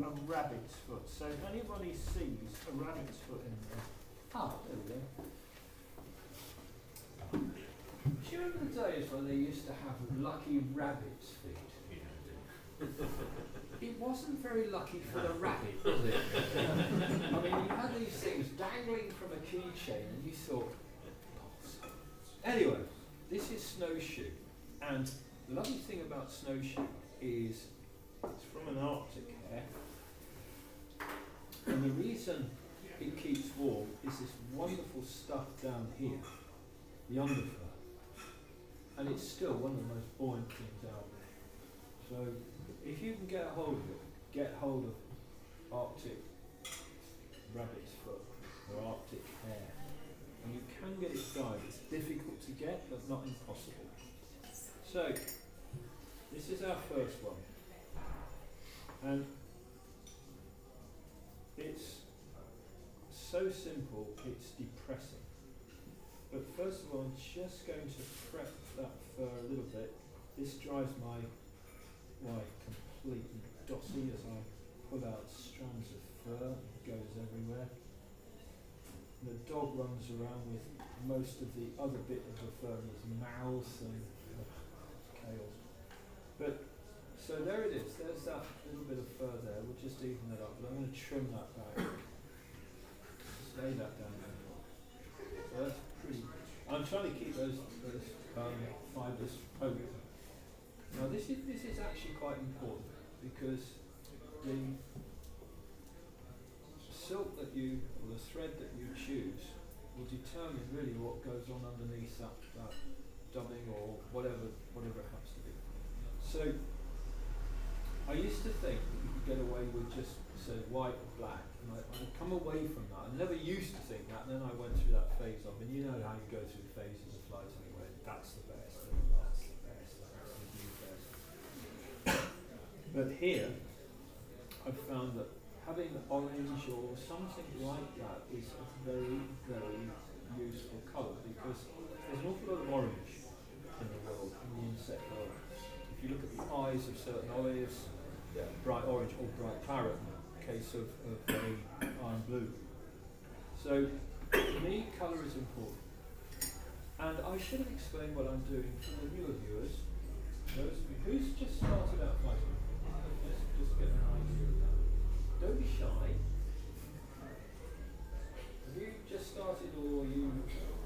a rabbit's foot. So if anybody sees a rabbit's foot in there, there we go. Do you remember the days when they used to have lucky rabbit's feet? It wasn't very lucky for the rabbit, was it? I mean, you had these things dangling from a keychain and you thought, "Boss." Anyway, this is snowshoe. And the lovely thing about snowshoe is it's from an Arctic hare. And the reason it keeps warm is this wonderful stuff down here, the underfur. And it's still one of the most buoyant things out there. So if you can get hold of it, get hold of Arctic rabbit's foot or Arctic hare. And you can get it dyed. It's difficult to get, but not impossible. So this is our first one. And it's so simple, it's depressing. But first of all, I'm just going to prep that fur a little bit. This drives my wife completely dossy as I pull out strands of fur. It goes everywhere. The dog runs around with most of the other bit of the fur in his mouth and chaos. But so there it is. There's that little bit of fur there. We'll just even that up. But I'm going to trim that back. Lay that down there. So that's pretty. I'm trying to keep those fibres open. Now this is actually quite important because the silk that you, or the thread that you choose, will determine really what goes on underneath that dubbing or whatever it happens to be. So I used to think that you could get away with just say white or black, and I'd come away from that. I never used to think that, and then I went through that phase of, and you know how you go through the phases of flies anyway. That's the best, and that's the best, and that's the new best. But here, I've found that having orange or something like that is a very, very useful colour because there's an awful lot of orange in the world, in the insect world. If you look at the eyes of certain olives, bright orange or bright claret in the case of iron blue. So, to me, colour is important. And I should have explained what I'm doing for the newer viewers. Those who's just started out fighting. Just get an idea of that. Don't be shy. Have you just started or you?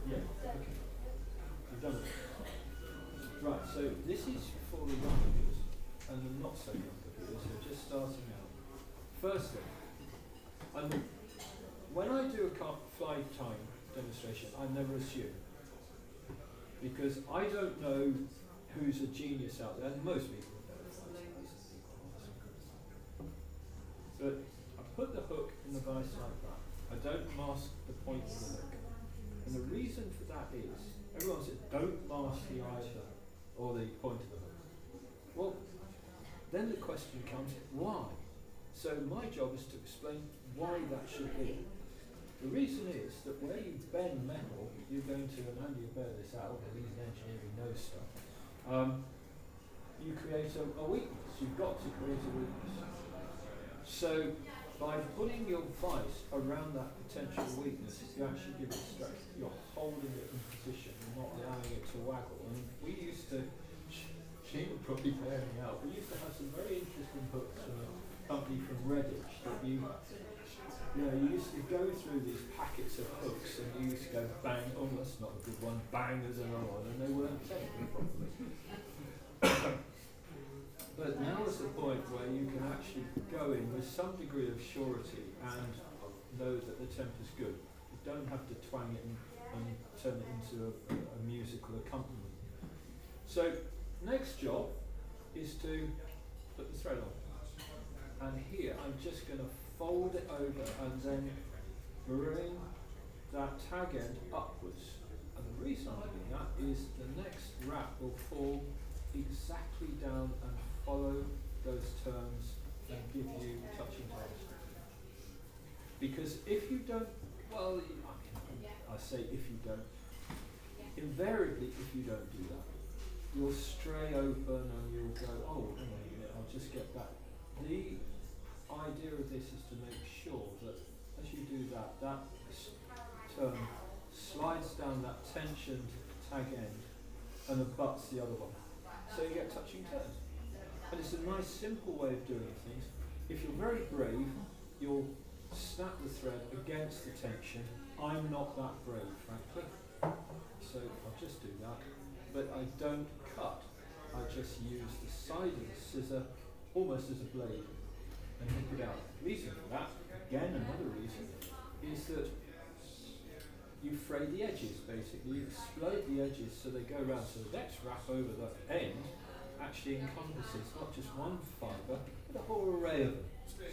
Yeah, okay. You've done it. Right, so this is for the younger viewers and the not so younger viewers who are just starting out. Firstly, when I do a fly tying demonstration, I never assume. Because I don't know who's a genius out there, and most people know fly ties. But I put the hook in the vise like that. I don't mask the point of the hook. And the reason for that is, everyone says, don't mask the eye or the point of the hook. Well, then the question comes, why? So my job is to explain why that should be. The reason is that where you bend metal, you're going to, and Andy will bear this out, because he's an engineer, he knows stuff, you create a weakness. You've got to create a weakness. So by putting your vise around that potential weakness, you actually give it strength. You're holding it in position, you're not allowing it to waggle. And we used to, she would probably bear me out, we used to have some very interesting hooks from a company from Redditch that you used to go through these packets of hooks and you used to go bang, oh that's not a good one, bang, there's another one, and they weren't technically properly. But now is the point where you can actually go in with some degree of surety and know that the temp is good. You don't have to twang it and turn it into a musical accompaniment. So, next job is to put the thread on. And here I'm just going to fold it over and then bring that tag end upwards. And the reason I'm doing that is the next wrap will fall exactly down and follow those terms and give you touching toes. Because if you don't, well, I say if you don't, invariably if you don't do that, you'll stray open and you'll go, oh, hang on a minute, I'll just get that. The idea tensioned tag end and abuts the other one. So you get touching turns. And it's a nice simple way of doing things. If you're very brave, you'll snap the thread against the tension. I'm not that brave, frankly. So I'll just do that. But I don't cut. I just use the side of the scissor almost as a blade and hook it out. Reason for that, again another reason, is that you fray the edges basically. You explode the edges so they go round. So the next wrap over the end actually encompasses not just one fibre, but a whole array of them.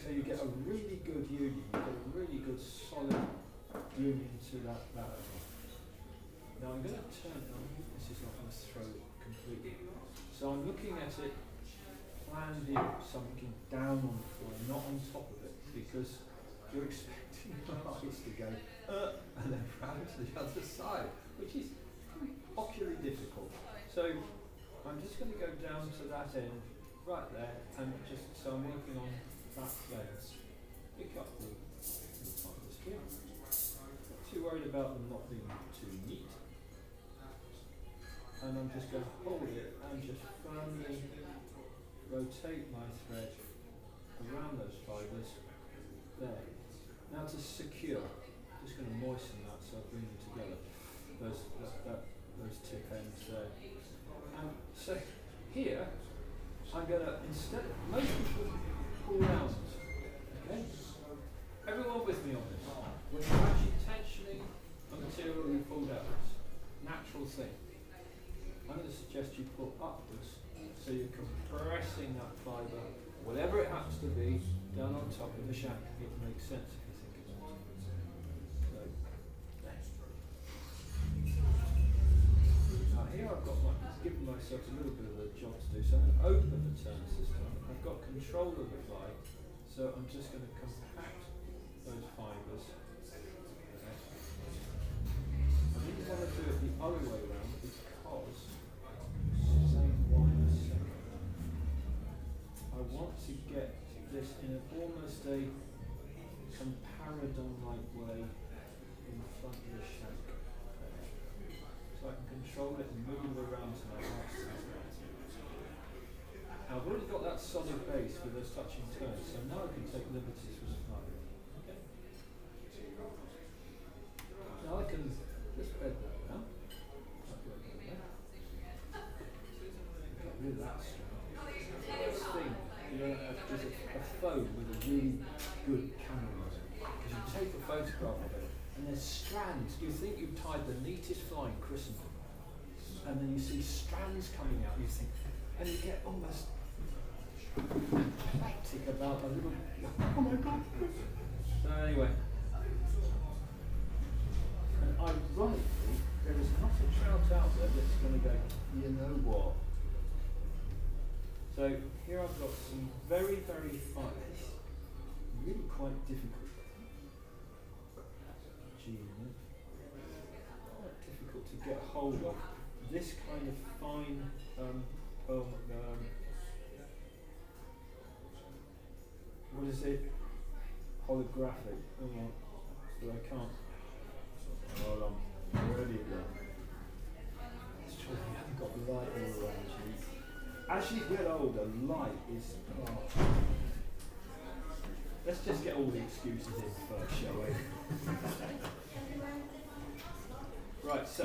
So you get a really good union, you get a really good solid union to that barrel. Now I'm going to turn it on. This is not going to throw it completely. So I'm looking at it planned in, so I'm looking down on the floor, not on top of it, because you're expecting your eyes to go and then round to the other side, which is ocularly difficult. So I'm just going to go down to that end, right there, and just, so I'm working on that lens. Pick up the fibres here. Not too worried about them not being too neat. And I'm just going to hold it and just firmly rotate my thread around those fibres. There. Now to secure, I'm just going to moisten that so I bring them together. Those tip ends there. And so here, I'm going to, instead, most people pull round. Okay? Everyone with me on this? When you're actually tensioning a material you pulled out, natural thing. I'm going to suggest you pull upwards so you're compressing that fibre, whatever it happens to be, down on top of the shank. It makes sense if you think about it. So, now here I've got given myself a little bit of a job to do, so I'm going to open the turn system. I've got control of the fly, so I'm just going to compact those fibres. Okay. I didn't want to do it the other way around because I want to get this in almost a comparadon-like way in front of the shank. So I can control it and move it around to my right. Now I've already got that solid base with those touching turns, so now I can take liberties with the fly. Okay. Now I can just bed that down. Get rid of that string. This thing, is a phone with a really good camera on it. Because you take a photograph of it, and there's strands. You think you've tied the neatest fly in Christendom, and then you see strands coming out. You think, and you get almost hectic about a little. Oh my God! So anyway, and ironically, there is not a trout out there that's going to go. You know what? So here I've got some very, very fine, really quite difficult. Quite difficult to get hold of. This kind of fine what is it? Holographic. But I can't. Hold on. Where do you go? It's true, you haven't got the light all around you. As you get older, light is. Let's just get all the excuses in first, shall we? Right, so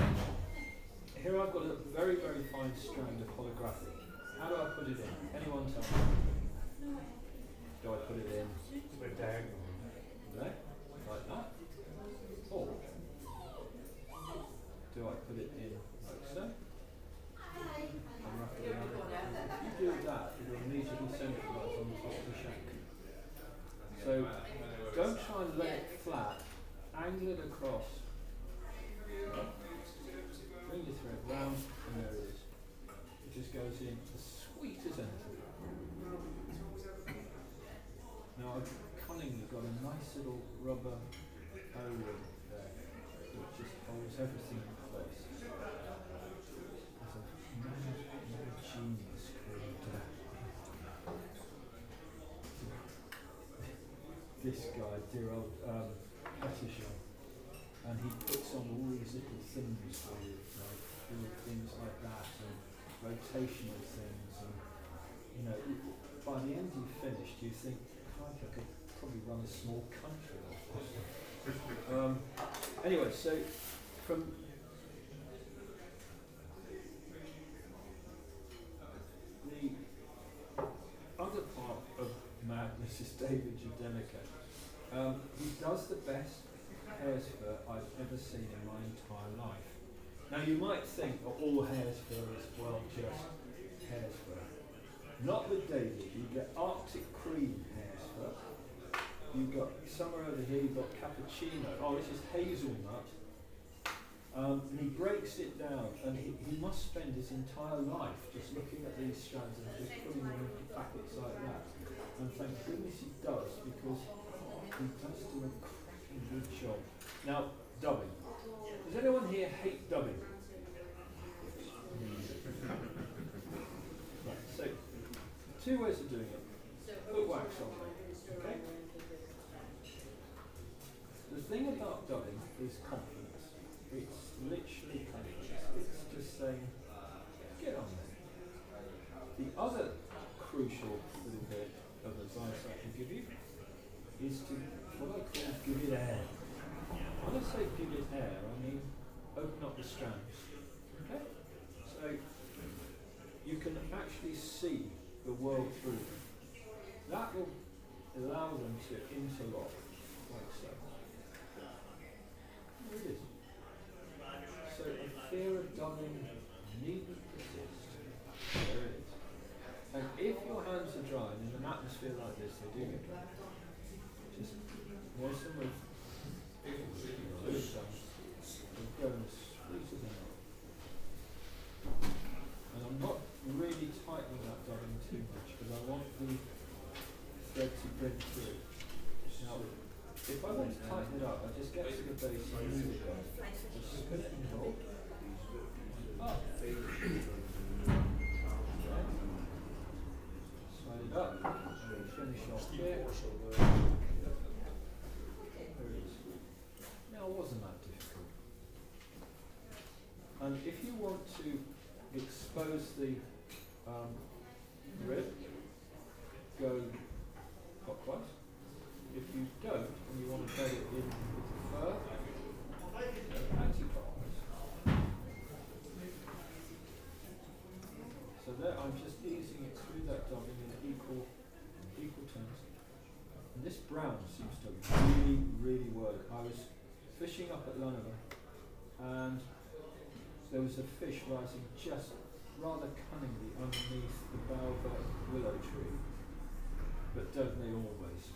here I've got a very, very fine strand of holographic. How do I put it in? Anyone tell me? Do I put it in? With diagonal. There? Like that? Or do I put it in like so? And wrap it around. If you do that, it will immediately send it right on the top of the shank. So don't try and lay it flat, angle it across, bring your thread round, and there it is. It just goes in as sweet as anything. Now I've cunningly got a nice little rubber O-ring there, which just holds everything in place. There's a mad genius called this guy, dear old Petishan. and he puts on all these little things for you, like little things like that, and rotational things, and you know, by the end you've finished, you think, I could probably run a small country off this. Anyway, so from the other part of madness is David Judenica. He does the best hare's fur I've ever seen in my entire life. Now you might think that all hare's fur is, well, just hare's fur. Not with David. You get Arctic cream hare's fur. You've got, somewhere over here you've got cappuccino. Oh, this is hazelnut. And he breaks it down, and he must spend his entire life just looking at these strands and just putting them into packets like that. And thank goodness he does, because he does do a cracking good job. Now, dubbing. Does anyone here hate dubbing? Right, so, two ways of doing it. Put wax on it, okay? The thing about dubbing is confidence. It's literally confidence. It's just saying, get on there. The other crucial little bit of advice I can give you is to, what I call, give it air. When I say give it air, I mean open up the strands. Okay? So you can actually see the world through them. That will allow them to interlock like so. There it is. So a fear of dubbing needn't persist. There it is. And if your hands are dry in an atmosphere like this, they do get dry. Just moisten with glue some and go and squeeze it out. And I'm not really tightening that dubbing too much because I want the thread to bend through. Now, if I want to tighten it up, I just get to the base and move it up. Just spin it and hold. Up. Okay. Slide it up. And finish off here. There it is. Now, it wasn't that difficult. And if you want to expose the rib, go clockwise. If you don't, and you want to bed it in with the fur, anti-clockwise. So there, I'm just easing it through that dubbing in equal terms. And this brown seems to really work. I was fishing up at Lunova, and there was a fish rising just rather cunningly underneath the baobab willow tree, but don't they always?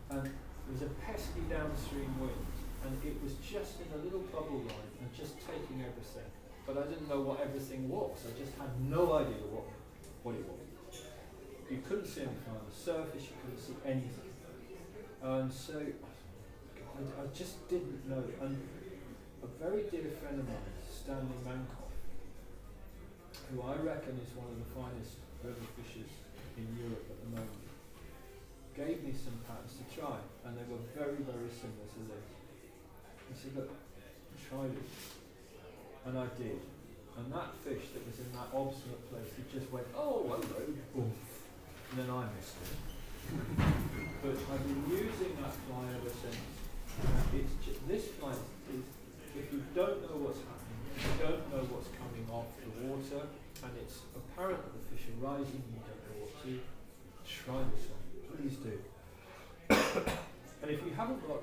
And there was a pesky downstream wind, and it was just in a little bubble line and just taking everything. But I didn't know what everything was. I just had no idea what it was. You couldn't see anything on the surface, you couldn't see anything. And so I just didn't know. And a very dear friend of mine, Stanley Mankoff, who I reckon is one of the finest river fishers in Europe at the moment, gave me some patterns to try, and they were very, very similar to this. He said, look, try this. And I did. And that fish that was in that obstinate place, it just went, oh, hello, boom. And then I missed it. But I've been using that fly ever since. This fly is, if you don't know what's happening, you don't know what's coming off the water, and it's apparent that the fish are rising, you don't know what to, try this one. Please do. And if you haven't got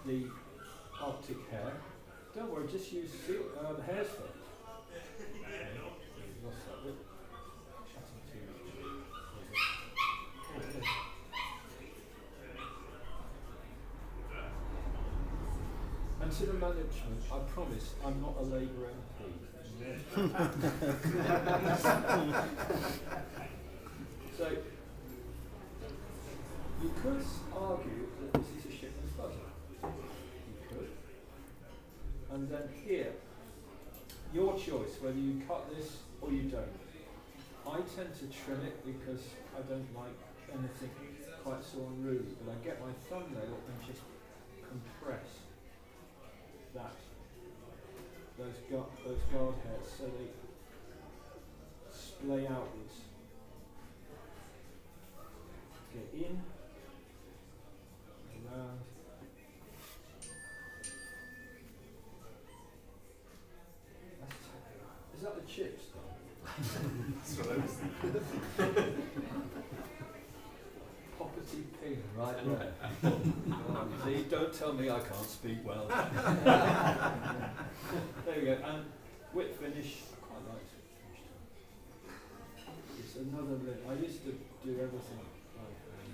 the Arctic hare, don't worry, just use the hare's fur. What's that bit? Chatting too much. And to the management, I promise I'm not a Labour MP. So, you could argue that this is a shipman's buzzer. You could. And then here, your choice, whether you cut this or you don't. I tend to trim it because I don't like anything quite so unruly, but I get my thumbnail and just compress those guard hairs so they splay outwards. Get in, around. Is that the chips though? That's what I was thinking. Poppity ping right there. See, don't tell me I can't speak well. There we go. And whip finish. I quite like whip finish too. It's another bit. I used to do everything by hand.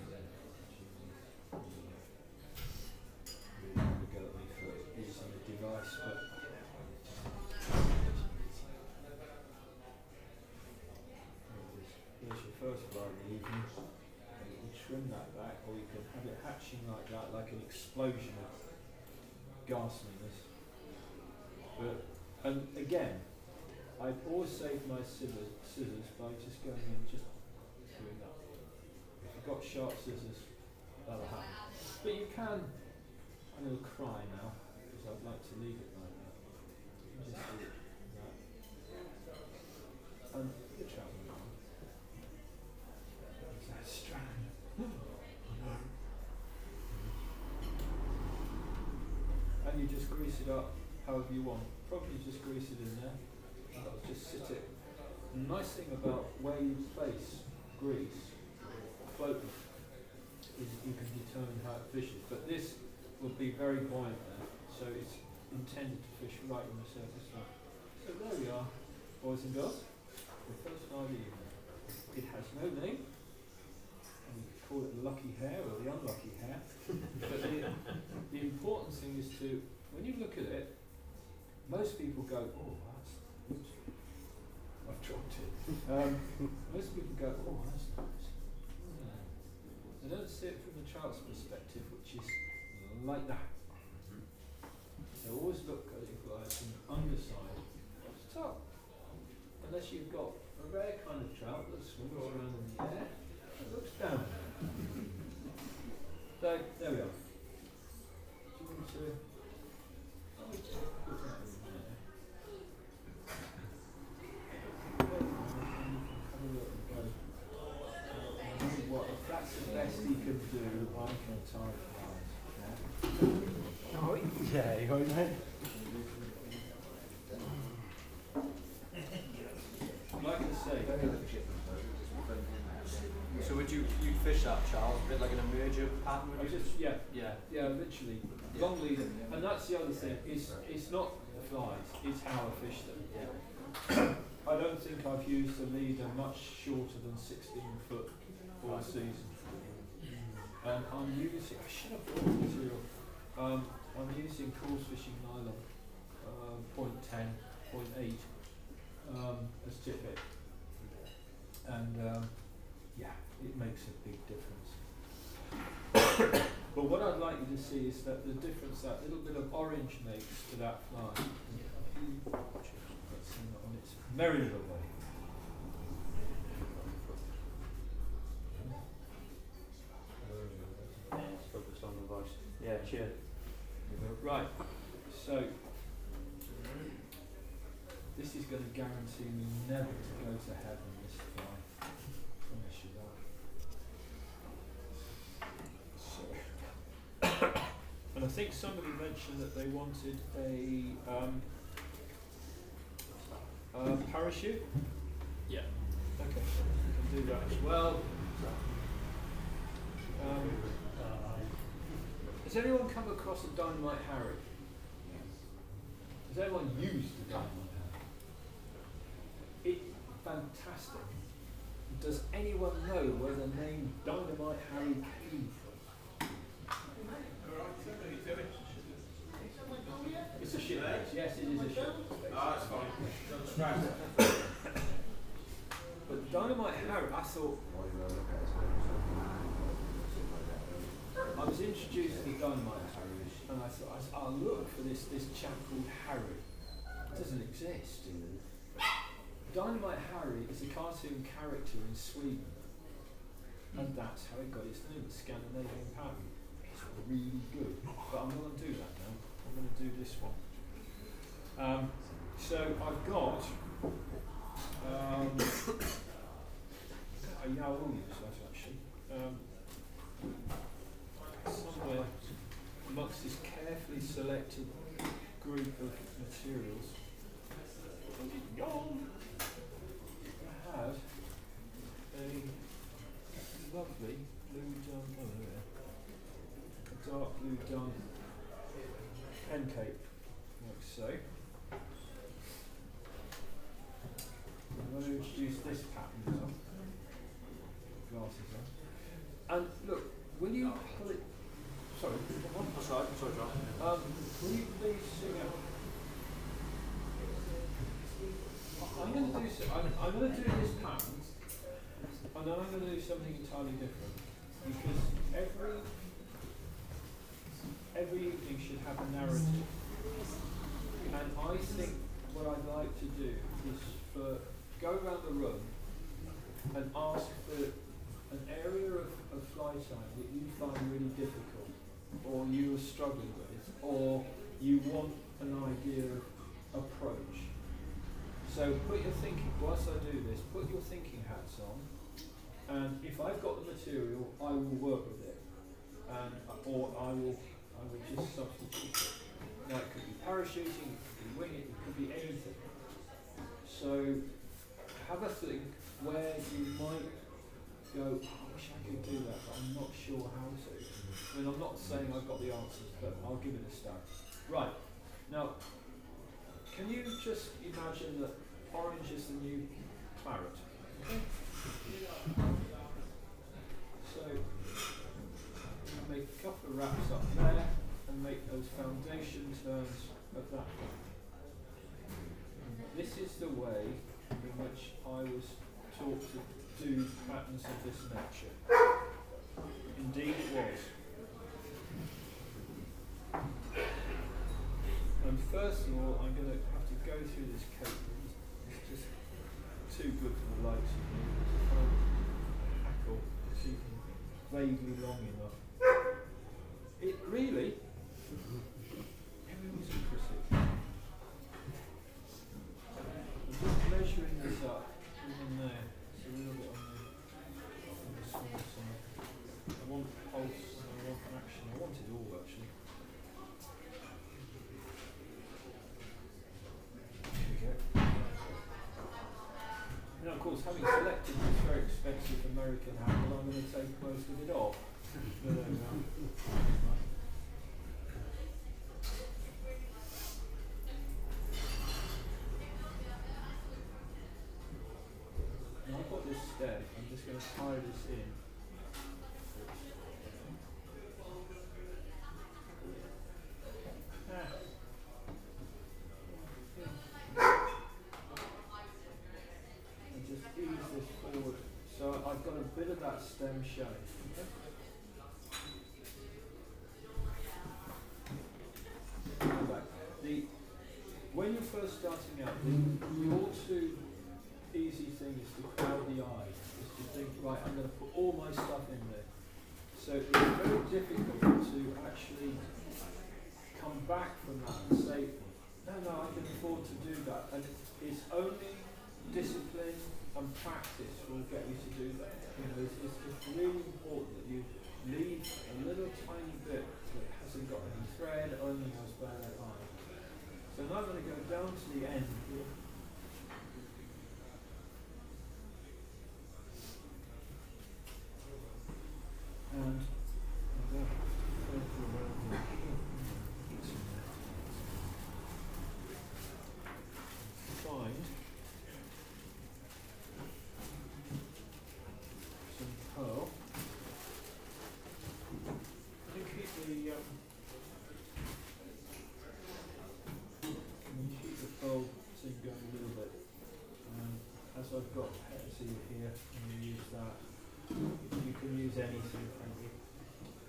Really want to go at me for using the device, but there's your first fly in the evening. You can trim that back, or you can have it hatching like that, like an explosion of ghastliness. But, and again, I'd always save my scissors by just going in, just doing that. If you've got sharp scissors, that'll happen. But you can, I'm going to cry now, because I'd like to leave it like that. You just do it like that. And the travel on. That strand. And you just grease it up however you want. Probably just grease it in there. And that'll just sit it. The nice thing about where you place grease, floating, is you can determine how it fishes. But this will be very buoyant there, so it's intended to fish right on the surface line. So there we are, boys and girls. The first fly of the evening. It has no name. And we could call it the lucky hare or the unlucky hare. But the important thing is to, when you look at it, most people go, oh, that's, oops, I've dropped it. Most people go, oh, that's nice. They don't see it from the trout's perspective, which is like that. They always look at it like from the underside of the top. Unless you've got a rare kind of trout that swims around in the air, it looks down. So, there we are. Do you want to put that in there? Have a look and go. What, if that's the best he can do, I can tie flies. Yeah? Oh, yeah, you got it, mate. Like I say, So would you fish that, Charles, a bit like an emerger pattern? I Would you? just, yeah, Yeah. yeah, literally. Long leader. And that's the other thing, it's not the flies, it's how I fish them. Yeah. I don't think I've used a leader much shorter than 16 foot all season. And I'm using, I should have brought material. I'm using coarse fishing nylon, 0.10, 0.8 as tippet. And yeah, it makes a big difference. But what I'd like you to see is that the difference that little bit of orange makes to that fly. Let's sing that on its merry little way. Focus on the voice. Yeah, cheers. Right, so this is going to guarantee me never to go to heaven, this fly. I promise you that. So, and I think somebody mentioned that they wanted a parachute. Yeah. Okay, we can do that as well. Has anyone come across a Dynamite Harry? Has anyone used a Dynamite Harry? It's fantastic. Does anyone know where the name Dynamite Harry came from? It's a shit base. Yes, it is a shit base. That's fine. But Dynamite Harry, I thought, I was introduced to Dynamite Harry, and I thought, I'll look for this chap called Harry. It doesn't exist. Dynamite Harry is a cartoon character in Sweden, and that's how it got its name, the Scandinavian pattern. It's really good. But I'm not going to do that now. I'm going to do this one. So I've got yeah, I will use that actually. Somewhere amongst this carefully selected group of materials, I had a lovely blue dun, oh there, a dark blue dun pen cape, like so. I'm going to introduce this pattern now. Glasses on. And look, will you pull it? Sorry, That's right, sorry, Charles. will you please sing out? I'm going to do I'm going to do this pattern, and then I'm going to do something entirely different, because every evening should have a narrative, and I think what I'd like to do is go around the room and ask for an area of fly time that you find really difficult, or you are struggling with, or you want an idea of approach. So put your thinking, whilst I do this, put your thinking hats on, and if I've got the material, I will work with it, and or I will just substitute it. Now it could be parachuting, it could be winging, it could be anything. So have a think where you might go, I wish I could do that, but I'm not sure how to. I mean, I'm not saying I've got the answers, but I'll give it a stab. Right, now, can you just imagine that orange is the new claret? Okay? So, make a couple of wraps up there, and make those foundation turns of that one. This is the way in which I was taught to do patterns of this nature. Indeed it was. And first of all, I'm going to have to go through this cape. It's just too good for the likes of me to find a hackle that's even vaguely long enough. It really, everyone's impressive. I'm just measuring this up, even there. It's a little bit on the small side. I want pulse and I want action. I want it all actually. There we go. Now of course, having selected this very expensive American handle, I'm going to take most of it off. But there we are. Now I've got this stem, I'm just going to tie this in. And just ease this forward. So I've got a bit of that stem showing. Okay? When you're first starting out, the all too easy thing is to crowd the eye, is to think, right, I'm going to put all my stuff in there. So it's very difficult to actually come back from that and say, no, I can afford to do that. And it's only discipline and practice will get you to do that. You know, it's really important that you leave a little tiny bit that hasn't got any thread, only has bare eye. So now I'm going to go down to the end here. And find some pearl. And keep pearl thing going a little bit. As I've got Pepsi here, I'm going to use that. You can use anything, frankly.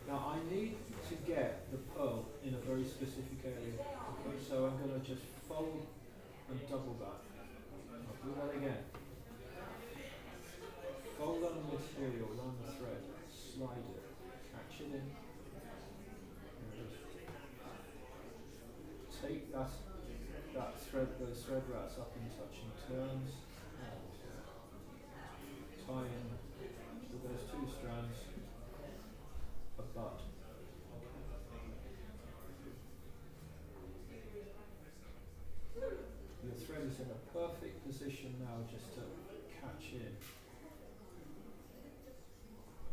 Now I need to get the pearl in a very specific area. Okay, so I'm going to just fold and double that. I'll do that again. Fold on the material, around the thread, slide it, catch it in, take that thread, those thread wraps up in touching turns, tie in with those two strands a bud. Your thread is in a perfect position now just to catch in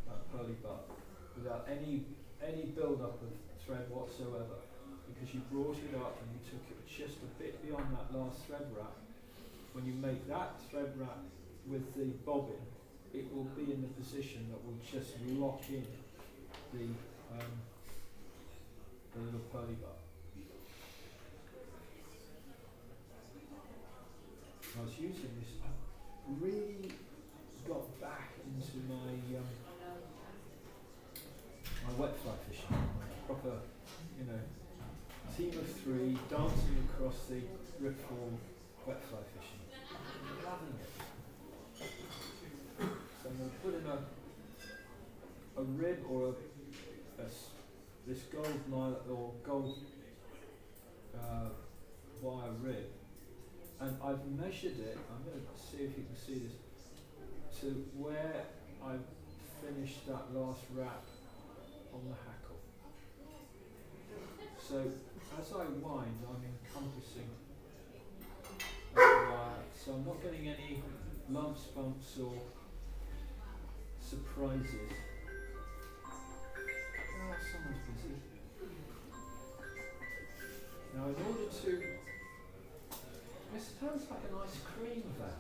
that pearly bud without any build-up of thread whatsoever, because you brought it up and you took it just a bit beyond that last thread wrap. When you make that thread wrap with the bobbin, it will be in the position that will just lock in the little pearly bud. I was using this, I really got back into my wet fly fishing, my proper, team of three dancing across the ripfall wet fly fishing. Loving it. So I'm going to put in a rib or this gold mile or gold wire rib, and I've measured it. I'm going to see if you can see this to where I've finished that last wrap on the hackle. So as I wind, I'm encompassing that wire, so I'm not getting any lumps, bumps or surprises. Oh, someone's busy. Now in order to, it sounds like an ice cream van.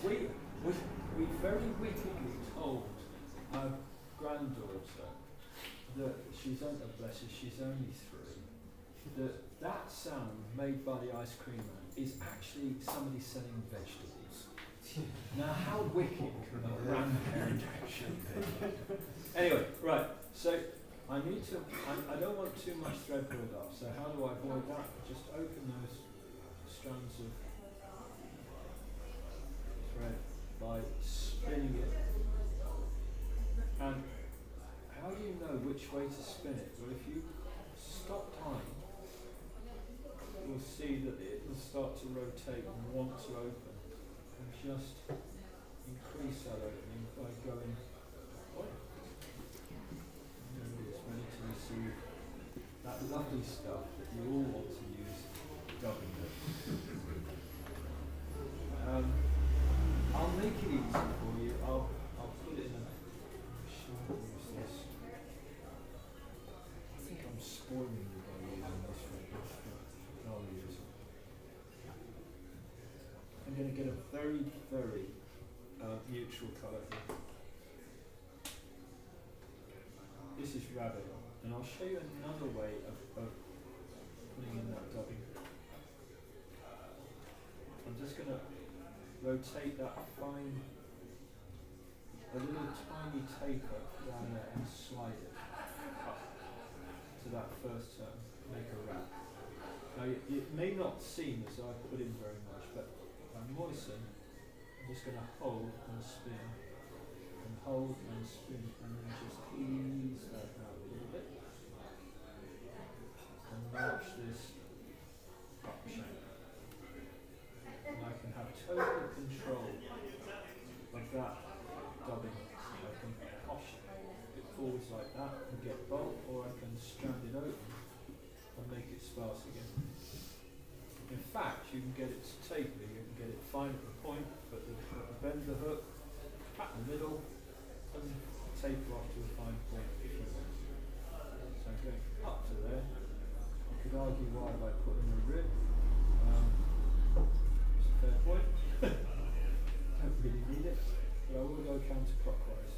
we very wickedly told our granddaughter that she's only, bless her, she's only 3, that sound made by the ice cream man is actually somebody selling vegetables. Now how wicked can a grandparent actually be? Anyway, right, so I don't want too much thread build up, so how do I avoid that? Just open those strands of thread by spinning it. And how do you know which way to spin it? Well, if you stop time, you'll see that it will start to rotate and want to open. And just increase that opening by going, it's ready to receive that lovely stuff that you all want to use dubbing it. I'll make it easy for you. I'll put it in a use this. I think I'm spoiling you by using this one, but I'll use it. I'm going to get a very, very neutral colour here. This is rabbit, and I'll show you another way of putting in that dubbing. I'm just going to rotate that fine, a little tiny taper down there and slide it up to that first turn, make a wrap. Now it may not seem as though I put in very much, but if I moisten, I'm just going to hold and spin, and hold and spin, and then just ease that out a little bit, and match this up shape. And I can have total control of that dubbing. I can push it forwards like that and get bulk, or I can strand it open and make it sparse again. In fact, you can get it to taper, you can get it fine at the point, but bend the hook, pat the middle, and taper off to a fine point if you want. So I'm going up to there. You could argue why by putting a rib. It's a fair point. Don't really need it, but I will go counterclockwise.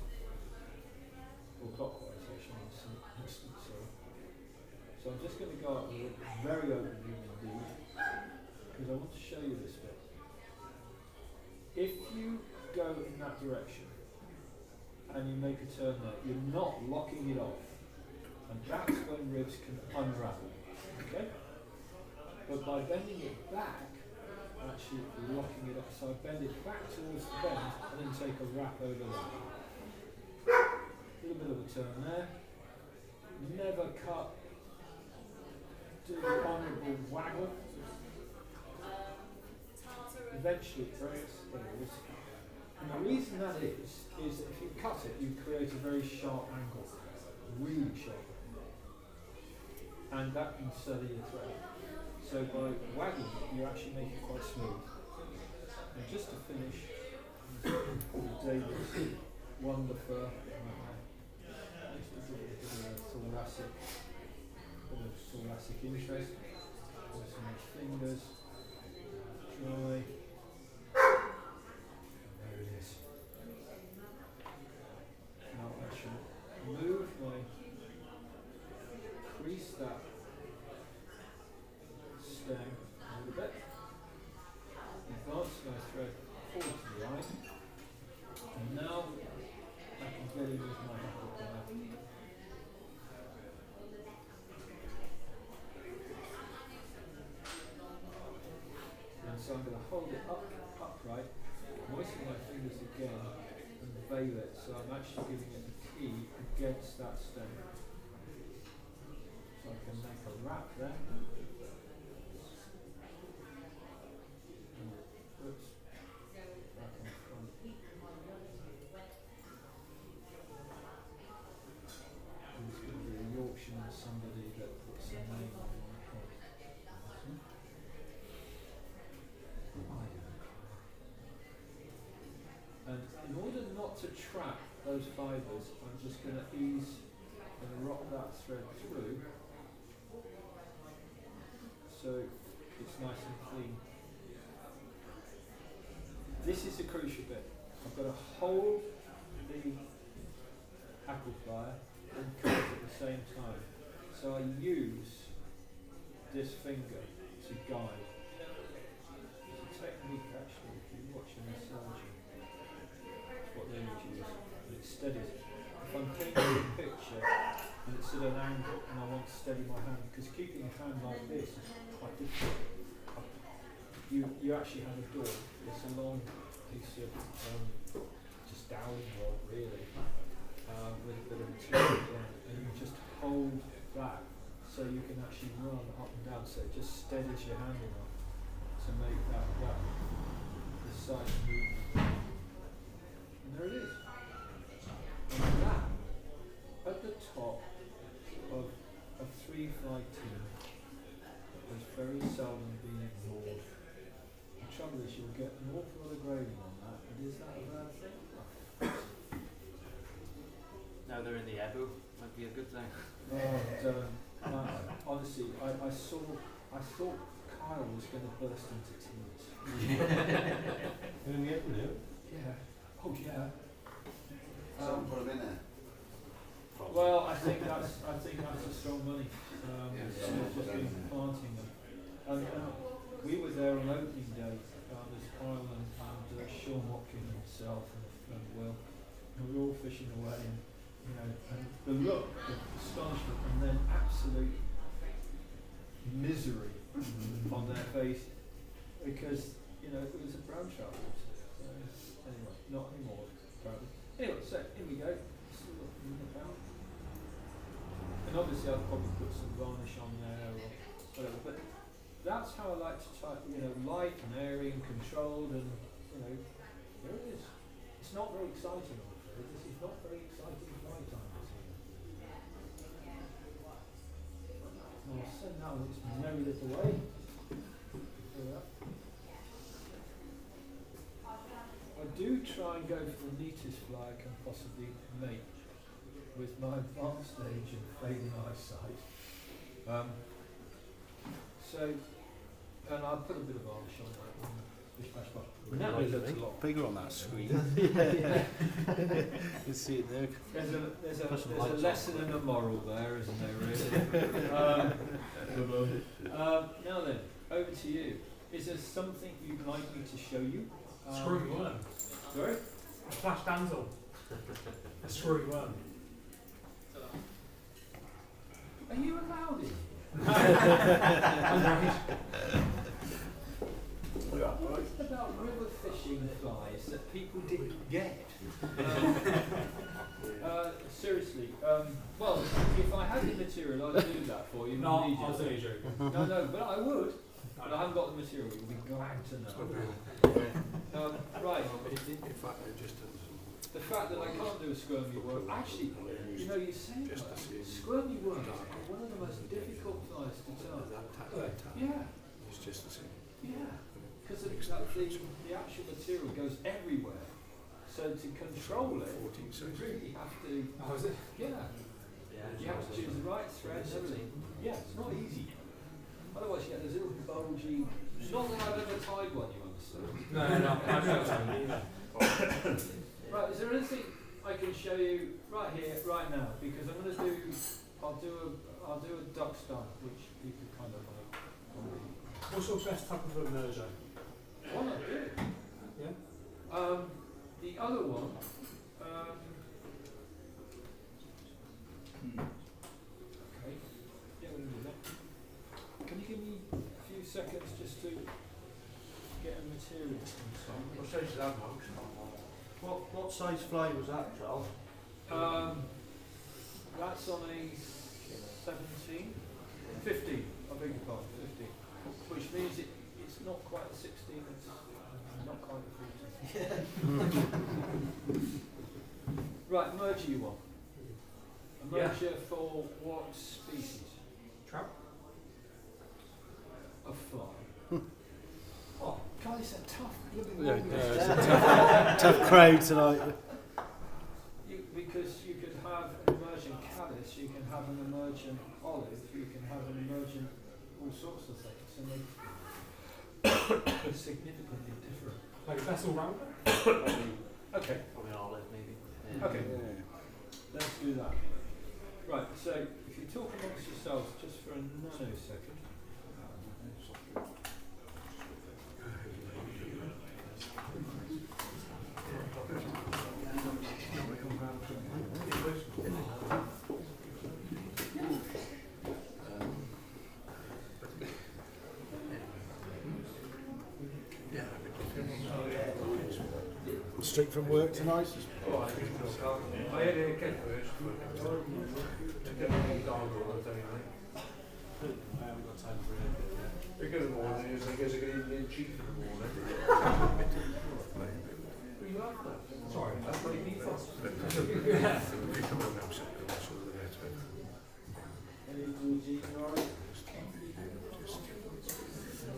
Or clockwise, actually, in some instance. So I'm just going to go up with it very openly indeed, because I want to show you this bit. If you go in that direction and you make a turn there, you're not locking it off, and that's when ribs can unravel. Okay? But by bending it back, actually locking it off. So I bend it back towards the bend and then take a wrap over there. A little bit of a turn there. Never cut do the honourable waggle. Eventually it breaks skills. And the reason that is that if you cut it, you create a very sharp angle, really sharp. And that can sever your thread. So by wagging it, you actually make it quite smooth. And just to finish, David's wonderful, just a bit of thoracic interest. Also my fingers, dry. There it is. Now I shall move my, crease that stem a little bit, advance my thread forward to the right, and now I can get in with my handle plier. And so I'm going to hold it upright, moisten my fingers again, and veil it, so I'm actually giving it a key against that stem. So I can make a wrap there. Oops. Back on front. And it's going to be a Yorkshireman, somebody that puts a name on my head. And in order not to trap those fibres, I'm just going to ease and rock that thread through so it's nice and clean. This is the crucial bit. I've got to hold the hackle plier and cut at the same time. So I use this finger to guide. It's a technique actually, if you watch an surgeon, it's what they would use, and it steadies. If I'm painting a picture and it's at an angle and I want to steady my hand, because keeping a hand like this is quite difficult. You actually have a door. It's a long piece of just dowling rod really, with a bit of material down, and you just hold that so you can actually run up and down, so it just steadies your hand enough to make that precise movement. And there it is. And that, at the top of a 3-fly team, has very seldom been ignored. The trouble is you'll get an awful lot of grading on that, and is that a bad thing? Now they're in the Ebu, might be a good thing. Honestly, I thought Kyle was going to burst into tears. In the Ebu now? Yeah. Oh yeah. Someone put them in there. Well, I think that's a strong money. It's just been planting them. And we were there on opening day. There's Kyle and Sean Watkins himself and Will. And we were all fishing away, and and the look of astonishment and then absolute misery on their face, because it was a brown trout. Anyway, not anymore apparently. Anyway, so here we go. And obviously I'll probably put some varnish on there or whatever, but that's how I like to try, light and airy and controlled, and there it is. It's not very exciting, I'm afraid. This is not very exciting fly time this evening. And I'll send that on its merry little way. I do try and go for the neatest fly I can possibly make with my advanced age and failing eyesight. And I'll put a bit of varnish on that. Now it looks a lot bigger on that screen. You see it there. There's a lesson and a moral there, isn't there, really? Now then, over to you. Is there something you'd like me to show you? Screwy worm. Sorry? A flash damsel. A screwy worm. Are you allowed in? What is it about river fishing flies that people didn't get? Seriously, well, if I had the material material, I'd do that for you. No, I immediately. was only joking. No, but I would. But I haven't got the material. You'll be glad to know. Right. In fact, they're just The fact that I can't do a squirmy work, actually, you know, you say that, squirmy work is one of the most difficult flies to tell. Yeah. It's just the same. Yeah. Because the actual material goes everywhere. So to control it, you really have to. Oh, is it? Yeah. You have to choose the right thread and everything. Yeah, it's not easy. Otherwise you get those little bulgy. Not that I've ever tied one, you understand? No, I've never done it. Right, is there anything I can show you right here, right now? Because I'm going to do, I'll do a duck style, which people kind of like. What's your best type of immersion? One I do. Yeah. The other one. Okay. Yeah, we'll do that. Can you give me a few seconds just to get a material? What size is that, Max? What size fly was that, Charles? That's on a 17, 15. I beg your pardon, 15. Which means it's not quite a 16. It's not quite a 15. Right, merger you want. A merger for what species? Trout? A fly. Oh, God, it's a tough living Yeah, organism. it's a tough crowd tonight. Because you could have an emergent caddis, you can have an emergent olive, you can have an emergent all sorts of things, and they're significantly different. Like a vessel rounder? Okay. Probably an olive, maybe. Okay. Let's do that. Right, so if you talk amongst yourselves just for a nanosecond. Straight from work tonight. I had a cat first, to get a dog or anything. I haven't got time for it. Because in the morning, I guess I get Indian chief in the morning. You love that? Sorry, that's what you need for.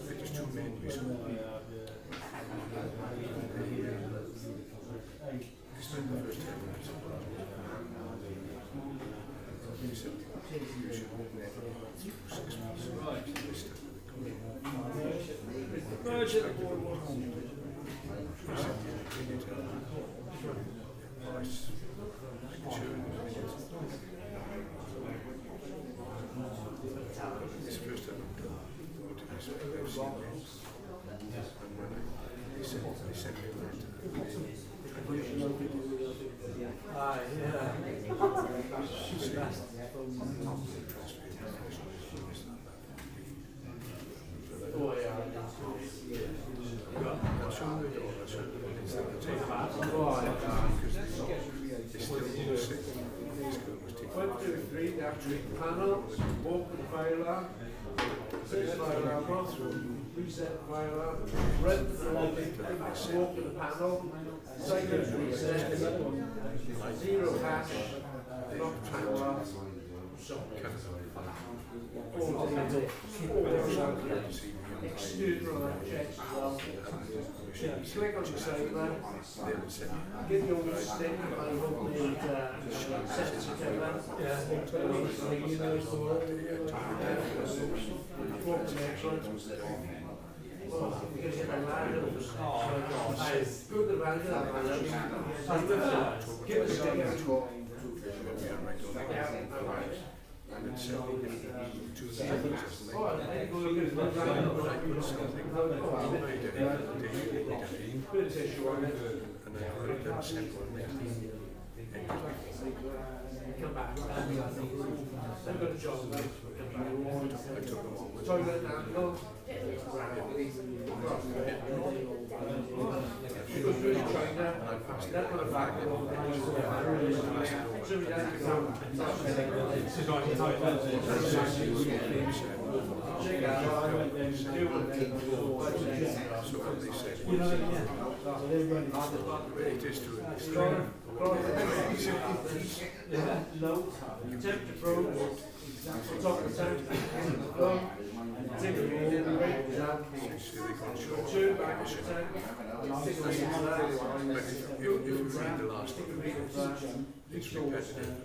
Just two menus. Panel, open file alarm, set fire alarm off, reset fire alarm, red the lobby, walk to the panel, silence reset, 0 hash, lock fire alarm, external checks, click on the saver, give your stick, I hope the sensitive walk to the next one. Because if I land it, go to the land, give it a stick. Put a tissue on it. Come back. I've got a job. Toilet now. She goes through China. That one back. So we Temperature probe, top of the tank, temperature two back of the tank, If you read the last one, it's repetitive.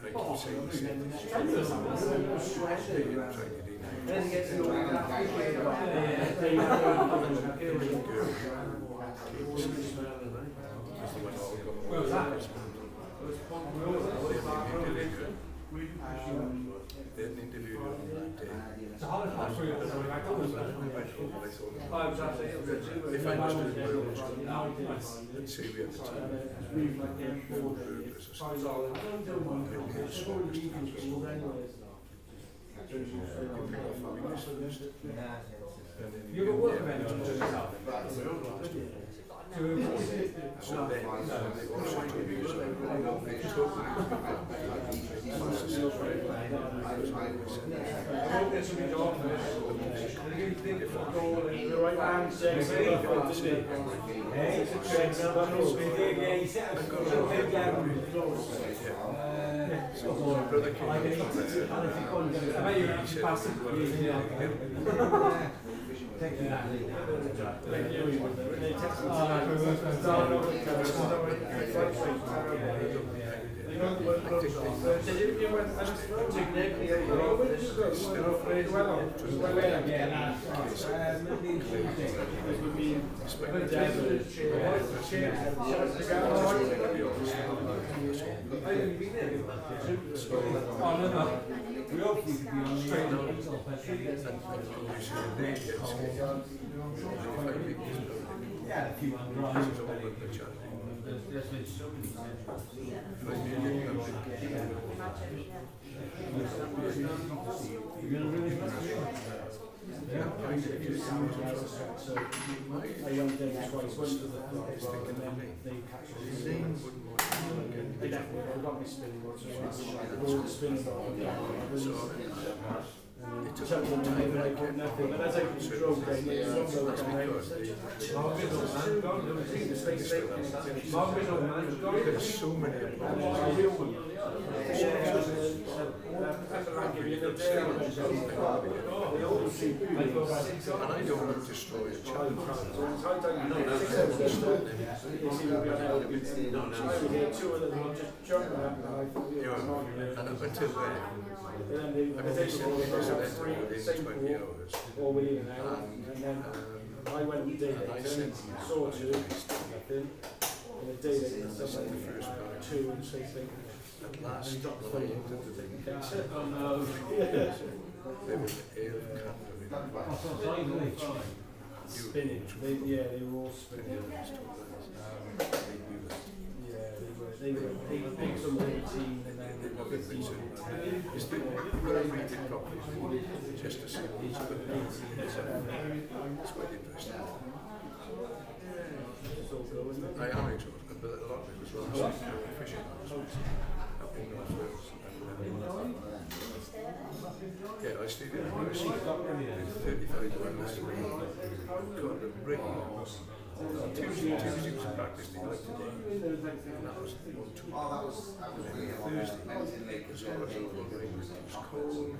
I keep saying the same thing. then it gets to all that. Where was that? They had an interview on that day. It's a hard part for you to bring back on, isn't it? If I was doing my own job, let's say we had the team, You got work events on yourself? so then they also told me brother came I bet you're going to pass it. Thank you. We all need to be on straight on. Yeah, a few hundred rides. There's been so many you're going to really yeah, I went there twice, went to the club, and then they catch us. They definitely got me spinning once in a while. The spinning ball. It took them time, but I got nothing. But as I controlled them, it's also like there's so many of them. And I don't want to destroy a child. And up until then, I've only sent within 20 hours. And then I went and did it, saw two, nothing. And the day they did something, two and six things. At last, when I entered the ring, Oh no. there was air Spinning. They were all spinning. They were big some of the team and then they were 15. It's the when I read it properly, just to see each of the it's quite interesting. I am exhausted, but a lot of it was last fishing up in North Wales. Yeah, I stayed in the house 35 miles away. Got a ring. Tuesday was a practice day like today. And that was on Tuesday. Thursday, it was all over the ring. It was cold.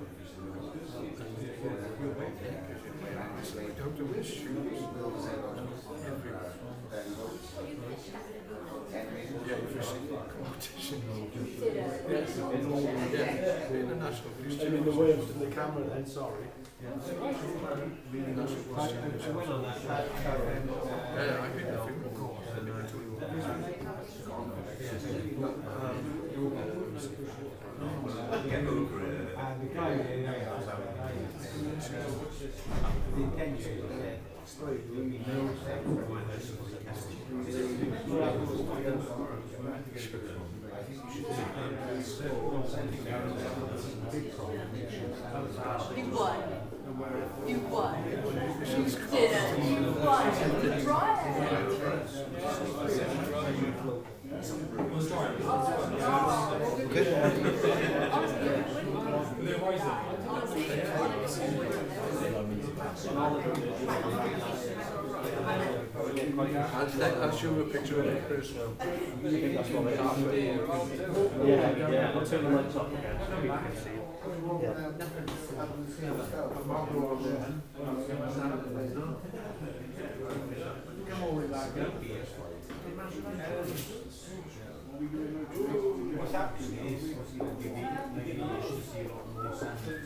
So I don't have to wear shoes everywhere. Yeah, if you're seeing competition. Yes, in the national police. I mean the waves to the camera then, sorry. Yeah, I've been the film course. Get over it. And the guy the intention straight really knows that. You won. You won. You did it. You won. Right. I'll show you a picture of it first. Yeah, I'll turn the lights off again so people can see it. Come all the way back up. What's happening is,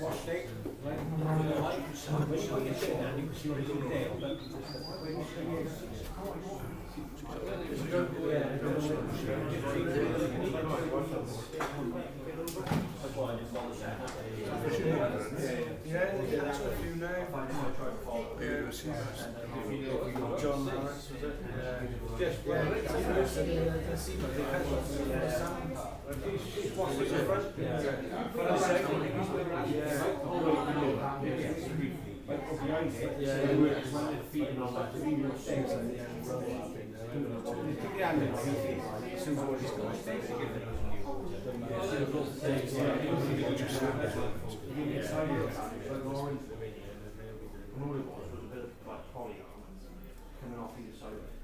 wash day. John Harris, was it? Coming off either side of it,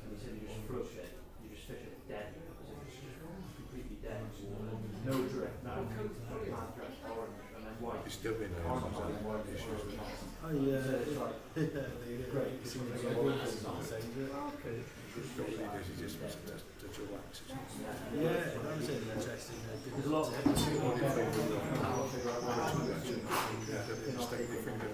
and he said you just flush it, you just fish it dead, because it's just completely dead, no drip, no plant drip, orange, and then white. It's still been there. Issues with that. Oh yeah, So it's like, great. seems like a good thing. Probably because he just wants to touch your wax. Yeah, that was interesting. There's a lot of people who Stick your finger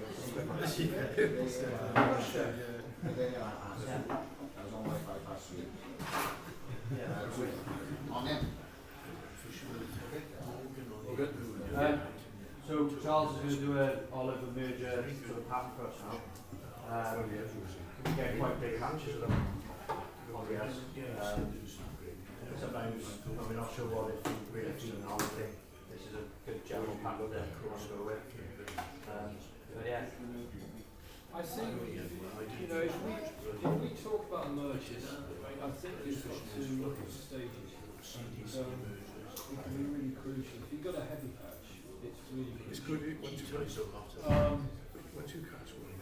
So Charles is going to do an olive and merger sort of pattern for us now. Getting quite big hatches of them. Sometimes when we're not sure what if we really feeling on thing, this is a good general pattern that we want to go with. But yeah. I think, you know, if we talk about mergers, I think it's got two stages. It can be really crucial. If you've got a heavy patch, it's really crucial. It's good once you catch once you catch one.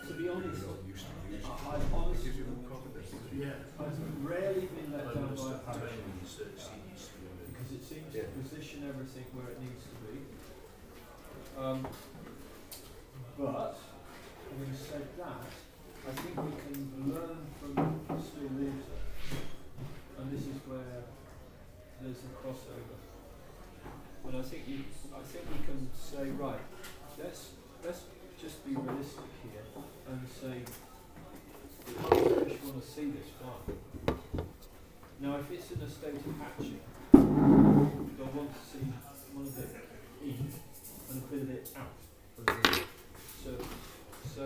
To be honest, I've rarely been let down by a patch because it seems to position everything where it needs to be. But having said that, I think we can learn from still water, and this is where there's a crossover. And I think we can say, right, let's just be realistic here and say, how do fish want to see this farm? Now, if it's in a state of hatching, they'll want to see one of it in and a bit of it out. So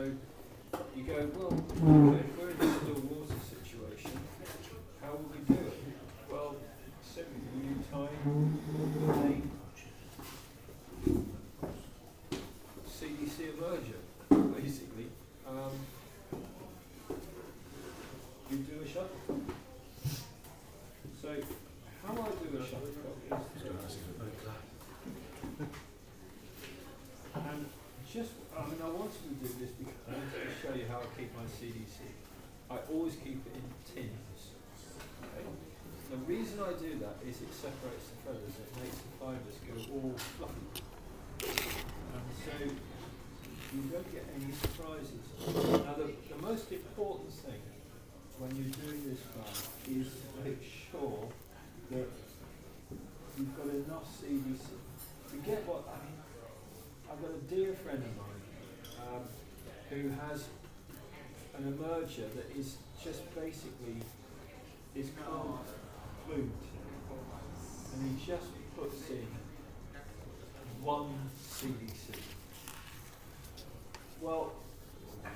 you go, well, okay, if we're in a still water situation, how will we do it? Well, simply you tie a CDC emerger, basically. You do a shuttlecock. So how I do a shuttlecock is and just, I mean, I wanted to do this because I wanted to show you how I keep my CDC. I always keep it in tins. Okay? The reason I do that is it separates the feathers, it makes the fibres go all fluffy. And so you don't get any surprises. Now the most important thing when you're doing this farm is to make sure that you've got enough CDC. Forget what, I mean, I've got a dear friend of mine who has an emerger that is just basically, is called flute, and he just puts in one CDC. Well,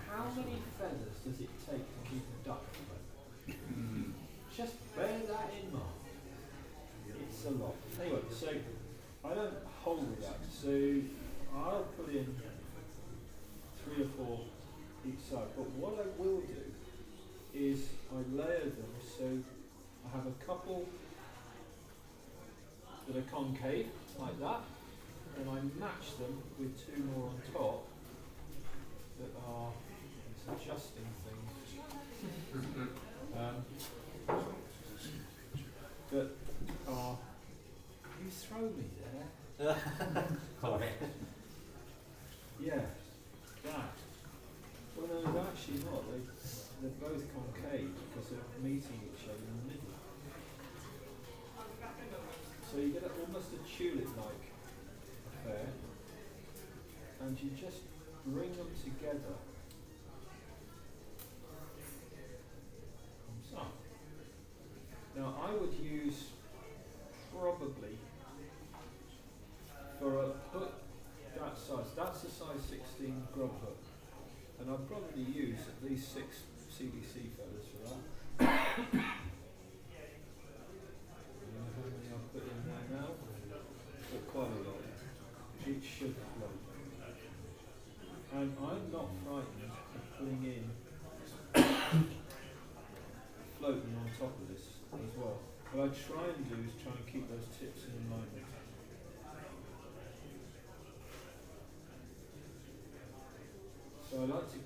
how many feathers does it take to keep a duck? Just bear that in mind. It's a lot. Anyway, so I don't hold that. So I'll put in 3 or 4 each side. But what I will do is I layer them so I have a couple that are concave, like that, and I match them with 2 more on top that are this adjusting thing. That are, you throw me there. Yeah, that. Well, no, actually not. They're both concave because they're meeting each other in the middle. So you get almost a tulip-like affair, and you just bring them together. Comes up. Now I would use probably for a hook that size. That's a size 16 grub hook, and I'd probably use at least 6 CDC feathers for that. How many I've put in there now? But quite a lot. It should float. And I'm not frightened of putting in floating on top of this as well. What I try and do is try and keep those tips in alignment. So I like to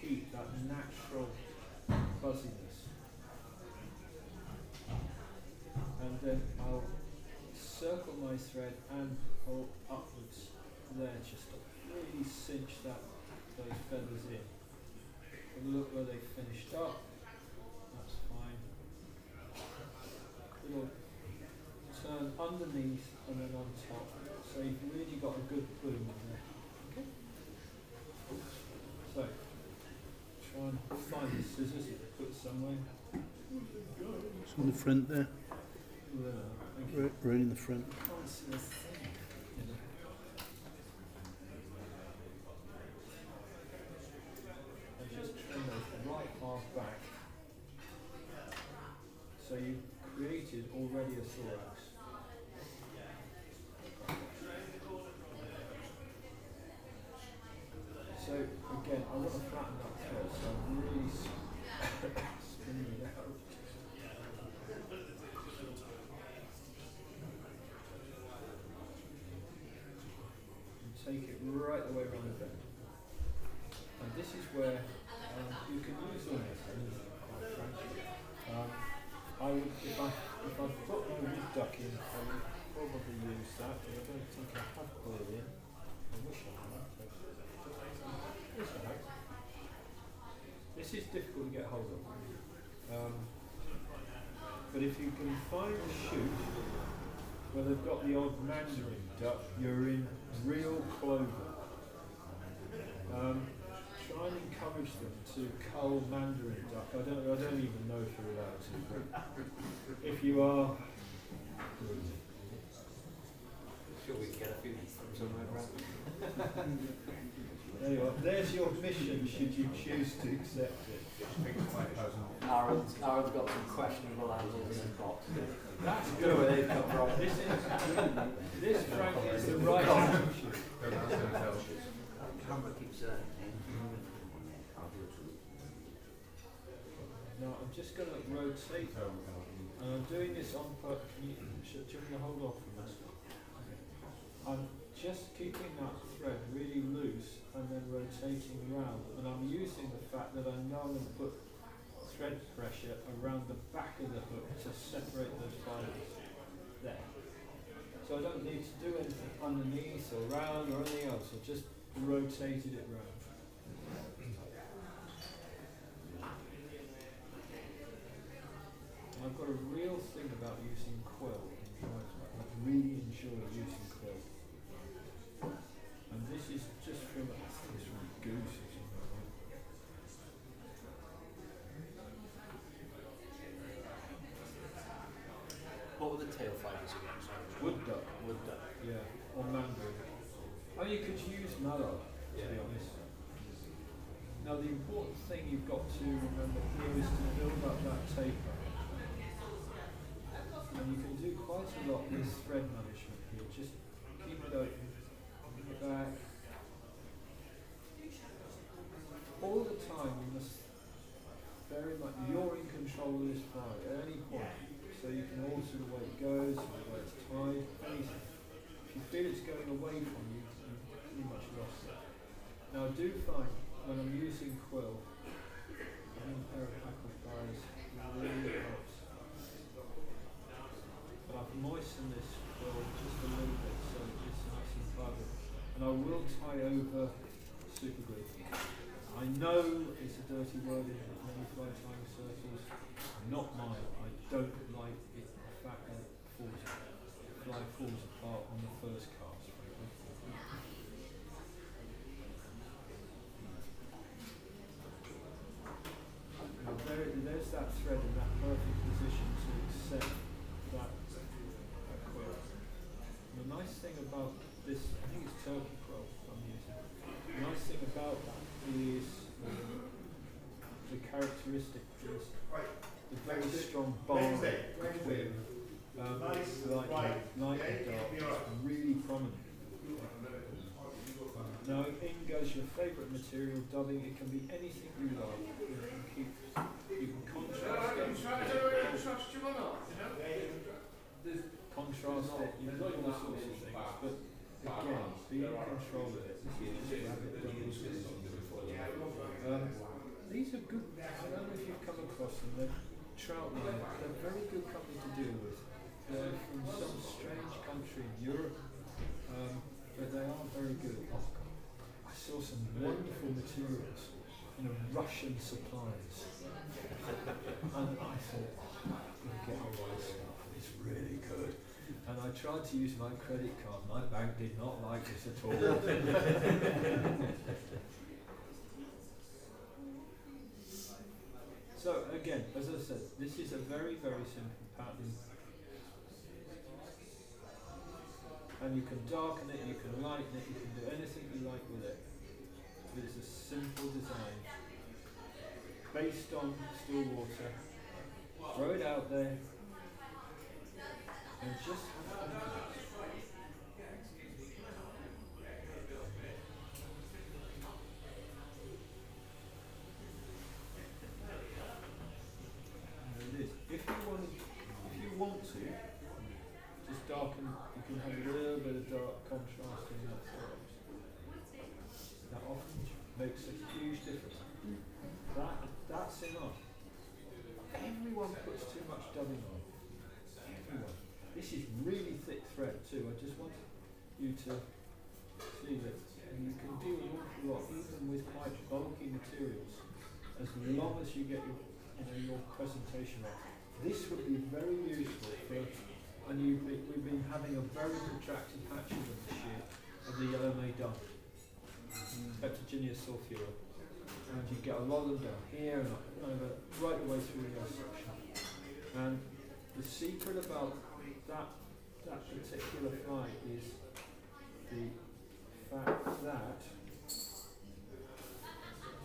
keep that natural fuzziness. And then I'll circle my thread and pull upwards there just to really cinch those feathers in. And look where they finished up. That's fine. Little turn underneath and then on top. So you've really got a good plume in there. Okay. So try and find the scissors that you put somewhere. It's on the front there, Thank you. right in the front. Can't see a thing. And just trim those right half back. So you've created already a thorax. So again, I want to flatten that thread, so I'm really spinning it out. Take it right the way around the bend. And this is where you can use all this, quite frankly. I would, if I put my wood duck in, I would probably use that, but I don't think I have put it in. I wish I had. Yes, I have. This is difficult to get hold of. But if you can find a shoot where they've got the odd mandarin duck, you're in real clover. Try and encourage them to cull mandarin duck. I don't even know if you're allowed to, but if you are, Sure we can get a few from somewhere around. there you are. There's your mission should you choose to accept it. Aaron's got some questionable animals in his box. That's Don't know where they've come from. This frankly is the right attitude. Camera keeps Now I'm just going to rotate, and I'm doing this on purpose. Do you want to hold off from this? I'm just keeping that thread really loose and then rotating around, and I'm using the fact that I know I'm going to put thread pressure around the back of the hook to separate those fibers there. So I don't need to do anything underneath or around or anything else, I just rotated it round. I've got a real thing about using quill. I really enjoy using quill. And this is just from Goose or something. What were the tail fibers again? Sorry. Wood duck. Wood duck. Yeah, or mandarin. Oh, you could use mallow, to be honest. Now the important thing you've got to remember here is to build up that taper. And you can do quite a lot with thread management here. Just keep it open, bring it back. All the time you must very much, you're in control of this file at any point. So you can alter the way it goes, the way it's tied. using quill, having a pair of hackle pliers really helps. But I've moistened this quill just a little bit so it's nice and bubbly. And I will tie over super glue. I know it's a dirty word in many fly tying circles. Not mine. I don't like it, the fact that it fly falls apart on the first cast. Now there's that thread in that perfect position to accept that quill. And the nice thing about this, I think it's turkey quill I'm using. The nice thing about that is the characteristic is the very strong bond between light and dark is really prominent. Now in goes your favourite material, dubbing. It can be anything you like. You can contrast it. Contrast it. You can do all sorts of things. But again, be in control of it. This is just rabbit dubbing. These are good. I don't know if you've come across them. They're trout line. They're a very good company to deal with. They're from some strange country in Europe, but they are very good. I saw some wonderful materials in a Russian supplies, and I thought, I'm going to get all this stuff. It's really good. And I tried to use my credit card. My bank did not like this at all. So again, as I said, this is a very, very simple pattern. And you can darken it, you can lighten it, you can do anything you like with it. It's a simple design based on still water. Throw it out there and just have confidence. If you want to, just darken, you can have a little bit of dark contrast in that thread. That often makes a huge difference. That's enough. Everyone puts too much dubbing on. Everyone. This is really thick thread too. I just want you to see that you can do an awful lot even with quite bulky materials as long as you get your presentation right. This would be very useful for, and we've been having a very protracted hatching of this year of the yellow May dun, Peptagenia sulphura, and you get a lot of them down here and over, right the way through your section. And the secret about that particular fly is the fact that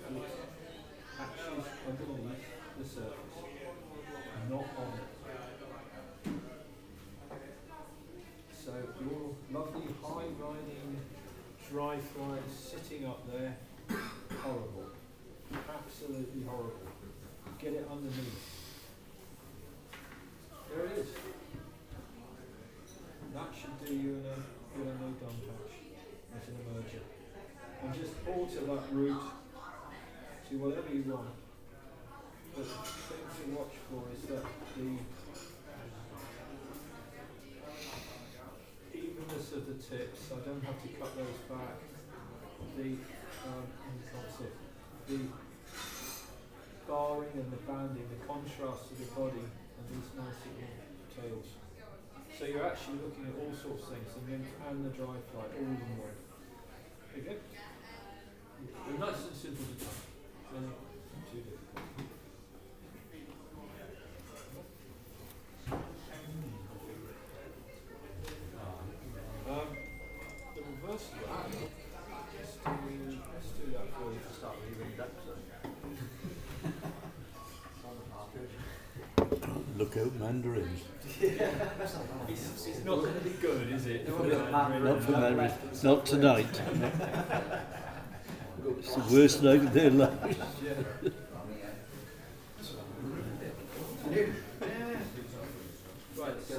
it hatches underneath the surface, not on it. So your lovely high riding dry flies sitting up there, horrible, absolutely horrible. Get it underneath. There it is. That should do you in a no dun patch as an emerger. And just alter that route to whatever you want. But the thing to watch for is that the evenness of the tips, I don't have to cut those back, the barring and the banding, the contrast to the body and these nice little tails. So you're actually looking at all sorts of things, the nymph and the dry fly, all in one. Okay? They're nice and simple to do. Not too difficult. The reverse of that, let's do that for you. Start leaving ducks. Look out, mandarins. It's not going to be good, is it? Not for mandarins. Not tonight. It's the worst night of their lives. Right, so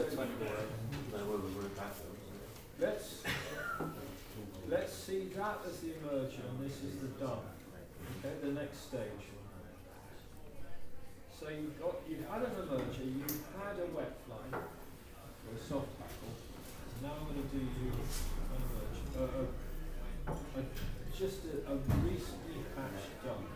let's see that as the emerger, and this is the dun. Okay, the next stage. So you've had an emerger, you've had a wet fly, or a soft tackle. Now I'm going to do you an emerge. Just a recently patched dump.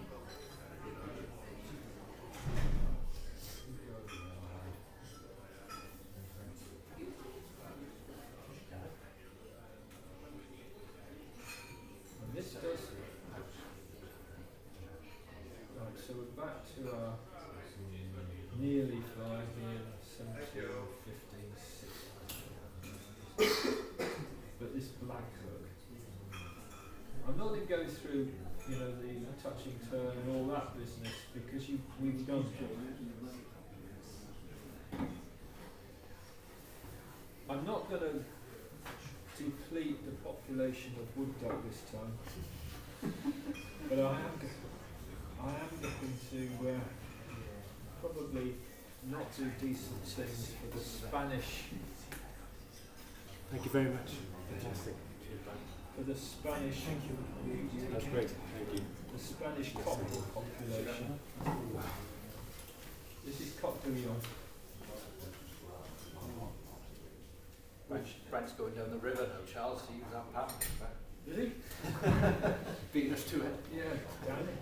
And this does. Right, so we're back to our nearly fly here, 17, 15, 16. But this black hook, I'm not going to go through, the touching turn and all that business because we've done it. I'm not going to deplete the population of wood duck this time, but I am looking to probably not do decent things for the Spanish. Thank you very much. Fantastic. For the Spanish. Thank you. That's great. Thank you. The Spanish cockerel population. This is cocktail. Brent's going down the river now, Charles, to use that pattern. Did he? Beating us to it. Yeah, damn it.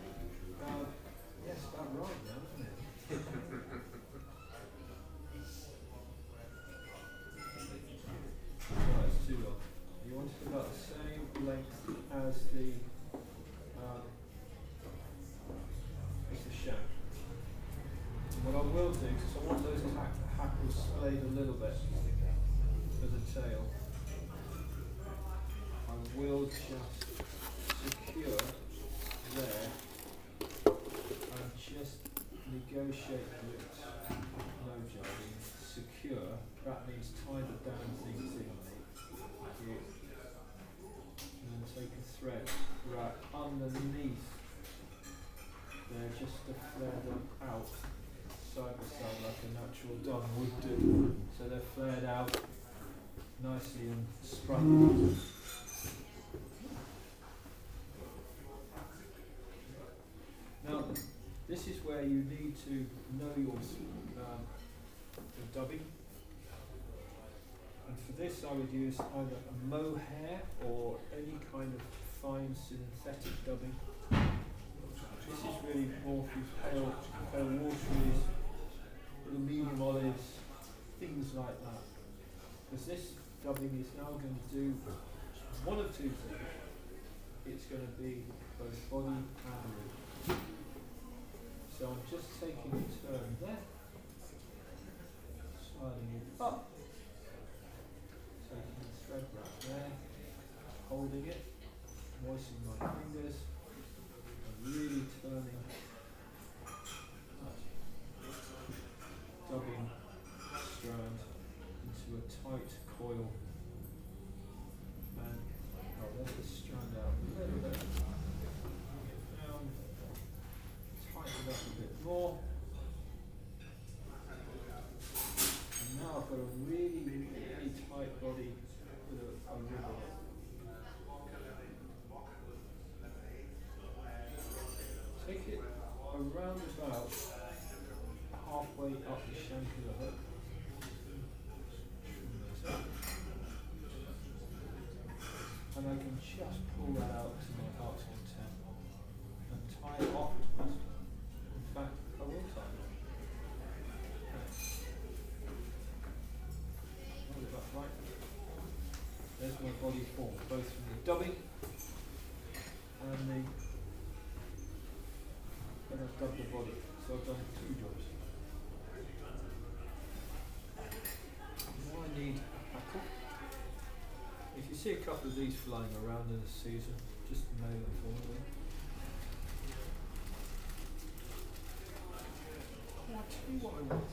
Yes, about right now, isn't it? Right, it's too long. You want it about the same length as the shaft. What I will do, because I want those hackles splayed a little bit for the tail, I will just secure there and just negotiate with no Jardine. Secure, that means tie the down things in here. And then take a thread right underneath there just to flare them out side by side like a natural dun would do. So they're flared out nicely and sprung. Now, this is where you need to know your dubbing. And for this I would use either a mohair or any kind of fine synthetic dubbing. This is really more for pale wateries, little medium olives, things like that. Because this dubbing is now going to do one of two things. It's going to be both body and rib. So I'm just taking a turn there, sliding it up, taking the thread right there, holding it, moistening my fingers, and really turning that dubbing strand into a tight coil. And I'll let the strand out a little bit. Down. Tighten it up a bit more. And now I've got a really, really tight body with a rib in it. Take it around about halfway up the shank of the hook. And I can just pull that out to my heart's content and tie it off. In fact, I will tie it. Hold it up right. There's my body form, both from the dubbing and the. And I've dubbed the body, so I've done two jobs. Now I need a hackle. If you see a couple of these flying around in the season, just nail them for me. Oh, I'll tell you what I want.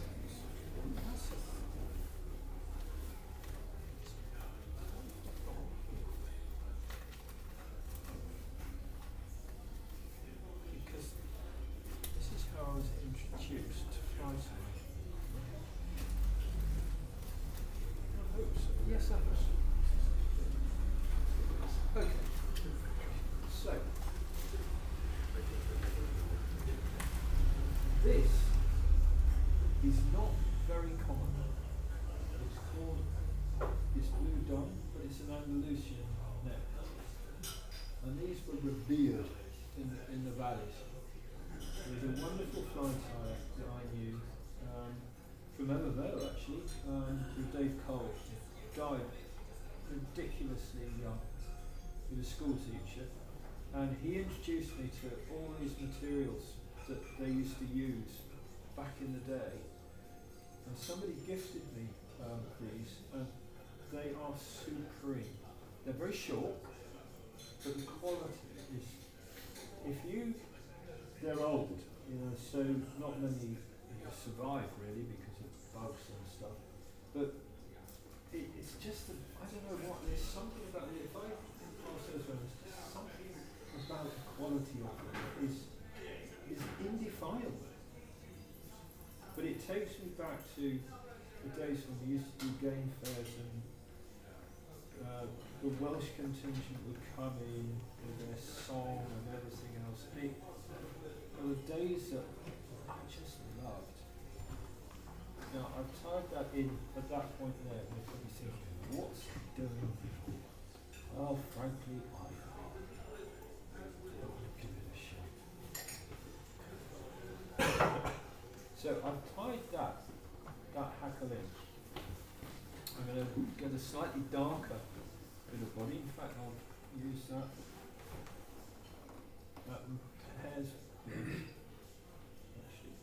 Because this is how I was introduced to fly tying. I hope so. Yes, I hope so. Okay, so an Andalusian neck, and these were revered in the valleys. There was a wonderful fly tyer that I knew from Emma Vale actually, with Dave Cole. Died ridiculously young. He was a school teacher, and he introduced me to all these materials that they used to use back in the day. And somebody gifted me these, and they are supreme. They're very short, but the quality is, they're old, so not many survive really because of bugs and stuff. But it's just, I don't know what, there's something about it. If I pass those around, there's just something about the quality of them is indefinable. But it takes me back to the days when we used to do game fairs and the Welsh contingent would come in with their song and everything else. They were the days that I just loved. Now I've tied that in at that point there, and you're probably thinking, what's he doing? Well, frankly, I don't give it a shot. So I've tied that hackle in. I'm going to get a slightly darker bit of body. In fact, I'll use that hair's actually.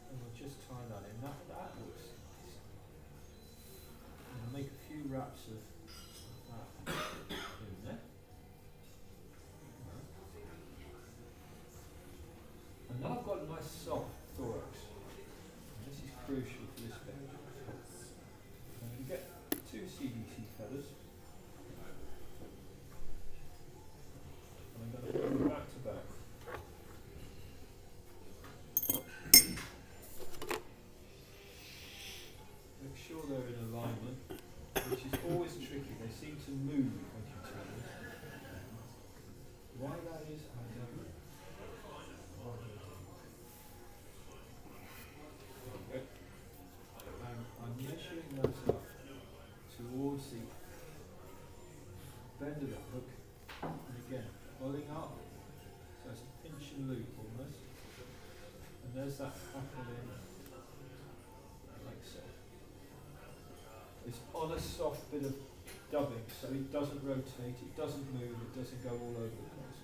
And we'll just tie that in. That looks nice. I'm going to make a few wraps of that in there. And now I've got a nice soft thorax. And this is crucial for this bit. I'm going to get 2 CDC feathers. And I'm going to put them back to back. Make sure they're in alignment, which is always tricky. They seem to move when you turn them. Why that is, I don't know. I'm measuring those up towards the bend of the hook, and again, pulling up, so it's a pinch and loop almost, and there's that hackle in, like so. It's on a soft bit of dubbing, so it doesn't rotate, it doesn't move, it doesn't go all over the place.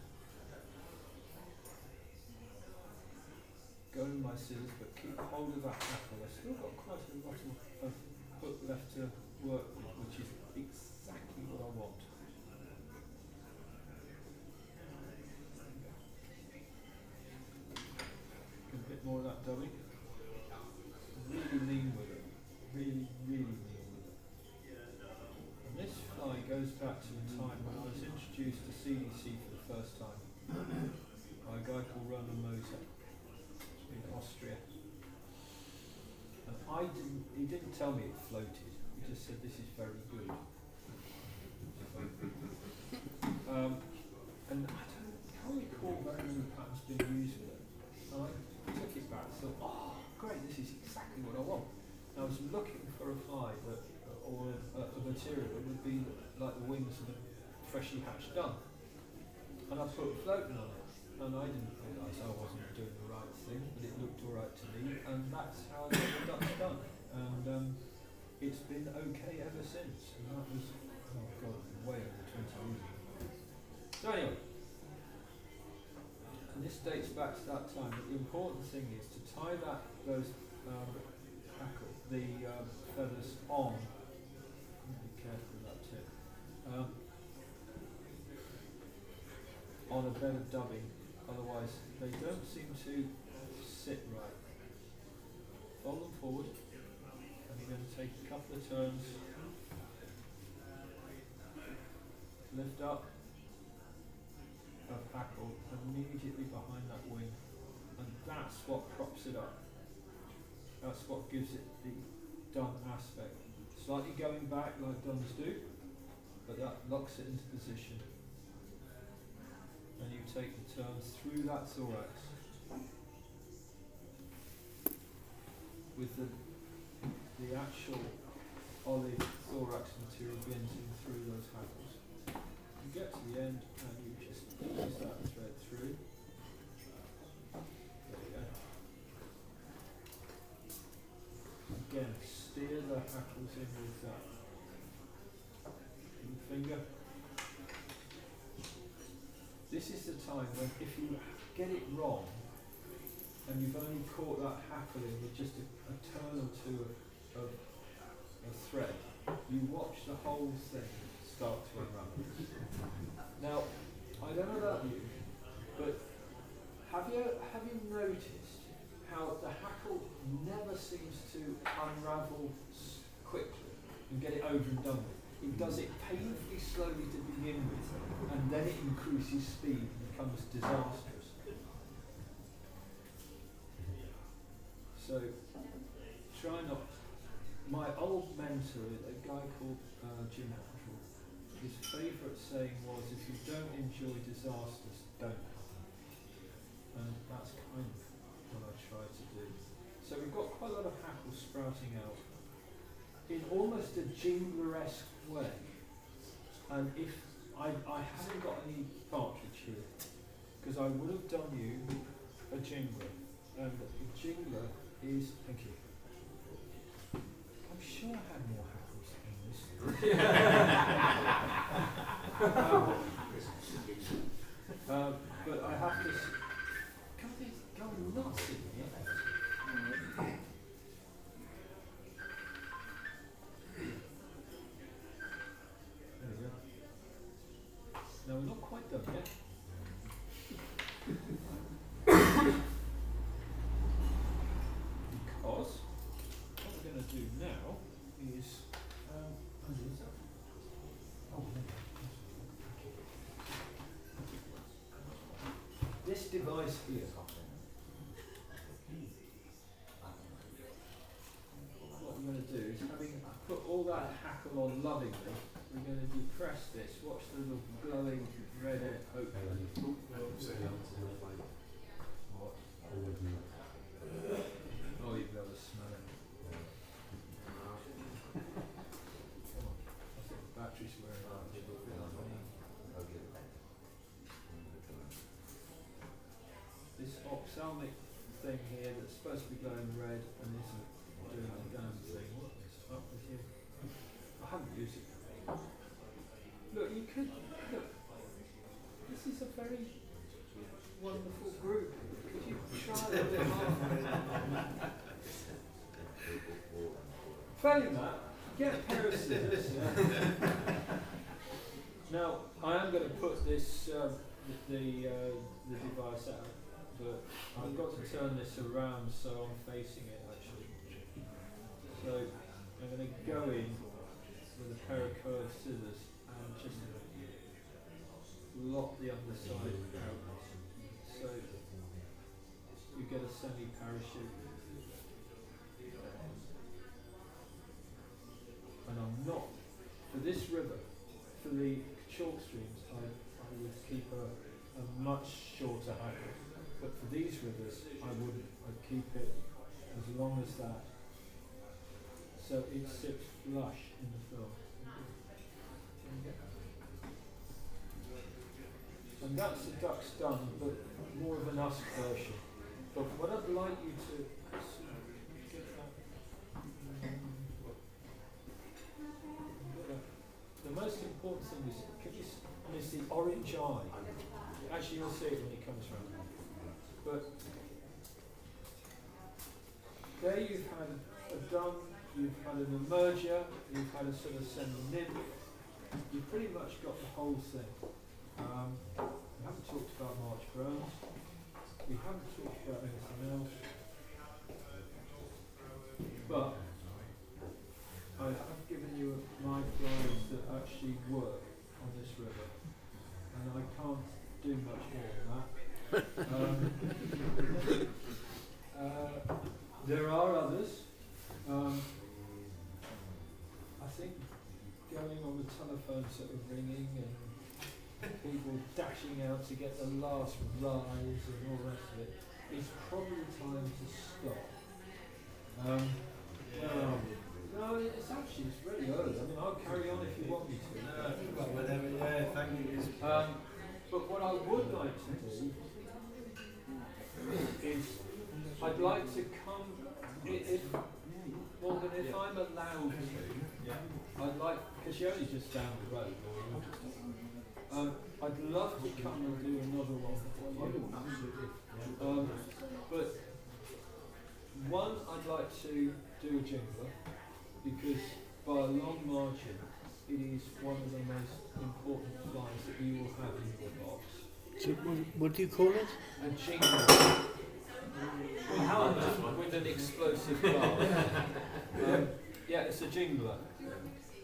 Go with my scissors, but keep hold of that hackle. I've still got quite a lot of hook left to work with, which is exactly what I want. Get a bit more of that dubbing. Really lean with it. Really, really lean with it. And this fly goes back to the time when I was introduced to CDC for the first time by a guy called Roman Moser in Austria. And he didn't tell me it floated, he just said this is very good. And I can't recall very many patterns being used with it. And I took it back and thought, oh great, this is exactly what I want. And I was looking for a fly or a material that would be like the wings of a freshly hatched duck. And I put floating on it. And I didn't realise I wasn't doing the right thing, but it looked alright to me, and that's how I got the ducks done. And it's been okay ever since. And that was, oh god, way over 20 years ago. So anyway, and this dates back to that time, but the important thing is to tie those feathers on. Be careful of that tip. On a bed of dubbing. Otherwise, they don't seem to sit right. Fold them forward, and you're going to take a couple of turns, lift up, of hackle immediately behind that wing, and that's what props it up. That's what gives it the dun aspect. Slightly going back like duns do, but that locks it into position. And you take the turns through that thorax with the actual olive thorax wax material bending through those hackles. You get to the end and you just use that thread through. There you go. Again, steer the hackles in with that finger. This is the time when if you get it wrong and you've only caught that hackle in with just a turn or two of thread, you watch the whole thing start to unravel. Now, I don't know about you, but have you noticed how the hackle never seems to unravel quickly and get it over and done with? It does it painfully slowly to begin with, and then it increases speed and becomes disastrous. So, try not. My old mentor, a guy called Jim Hatchell, his favourite saying was, if you don't enjoy disasters, don't have them. And that's kind of what I try to do. So we've got quite a lot of hackles sprouting out in almost a jingler-esque way. And if I haven't got any partridge here, because I would have done you a jingler. And the jingler is, thank you. I'm sure I had more hackles in this. But I have to. God, it's going nuts in here. There we go. Now we're not quite done yet. Because what we're going to do now is this device here. What we're going to do is, having put all that hackle on lovingly, we're going to depress this. Watch the little glowing red end open. Oh, you've got to smell it. Come on. I think the battery's wearing out. This ophthalmic thing here that's supposed to be glowing red and isn't doing the damn thing. What is up with you? I haven't used it. Look, you could. Look. This is a very wonderful group. Could you try a bit harder? Failing that, get a pair of scissors. Yeah. Now, I am going to put this the device out, but I've got to turn this around so I'm facing it actually. So I'm going to go in with a pair of curved scissors and just lock the underside out. So you get a semi-parachute. And I'm not, for this river, for the chalk streams, I would keep a much shorter hackle. But for these rivers, I wouldn't. I'd keep it as long as that. So it sits flush in the film. And that's the duck's done, but more of an us version. But what I'd like you to get that. The most important thing is, and it's the orange eye. Actually, you'll see it when it comes round. But there you've had a dun, you've had an emerger, you've had a sort of semi-nymph. You've pretty much got the whole thing. We haven't talked about March Browns. We haven't talked about anything else. But I have given you my flies that actually work on this river. And I can't do much more than that. There are others. I think going on the telephones that are ringing and people dashing out to get the last rise and all the rest of it, it's probably time to stop. No, it's actually it's really early. I mean, I'll carry on if you want me to. Well, whatever, yeah, thank you. But what I would like to do is I'd like to come if Morgan, if I'm allowed to, I'd like because you're only just down the road. I'd love to come and do another one for you. But one, I'd like to do a jingler because by a long margin, it is one of the most important flies that you will have in your box. So what do you call it? A jingler. Well, how with an explosive fly. Yeah, it's a jingler.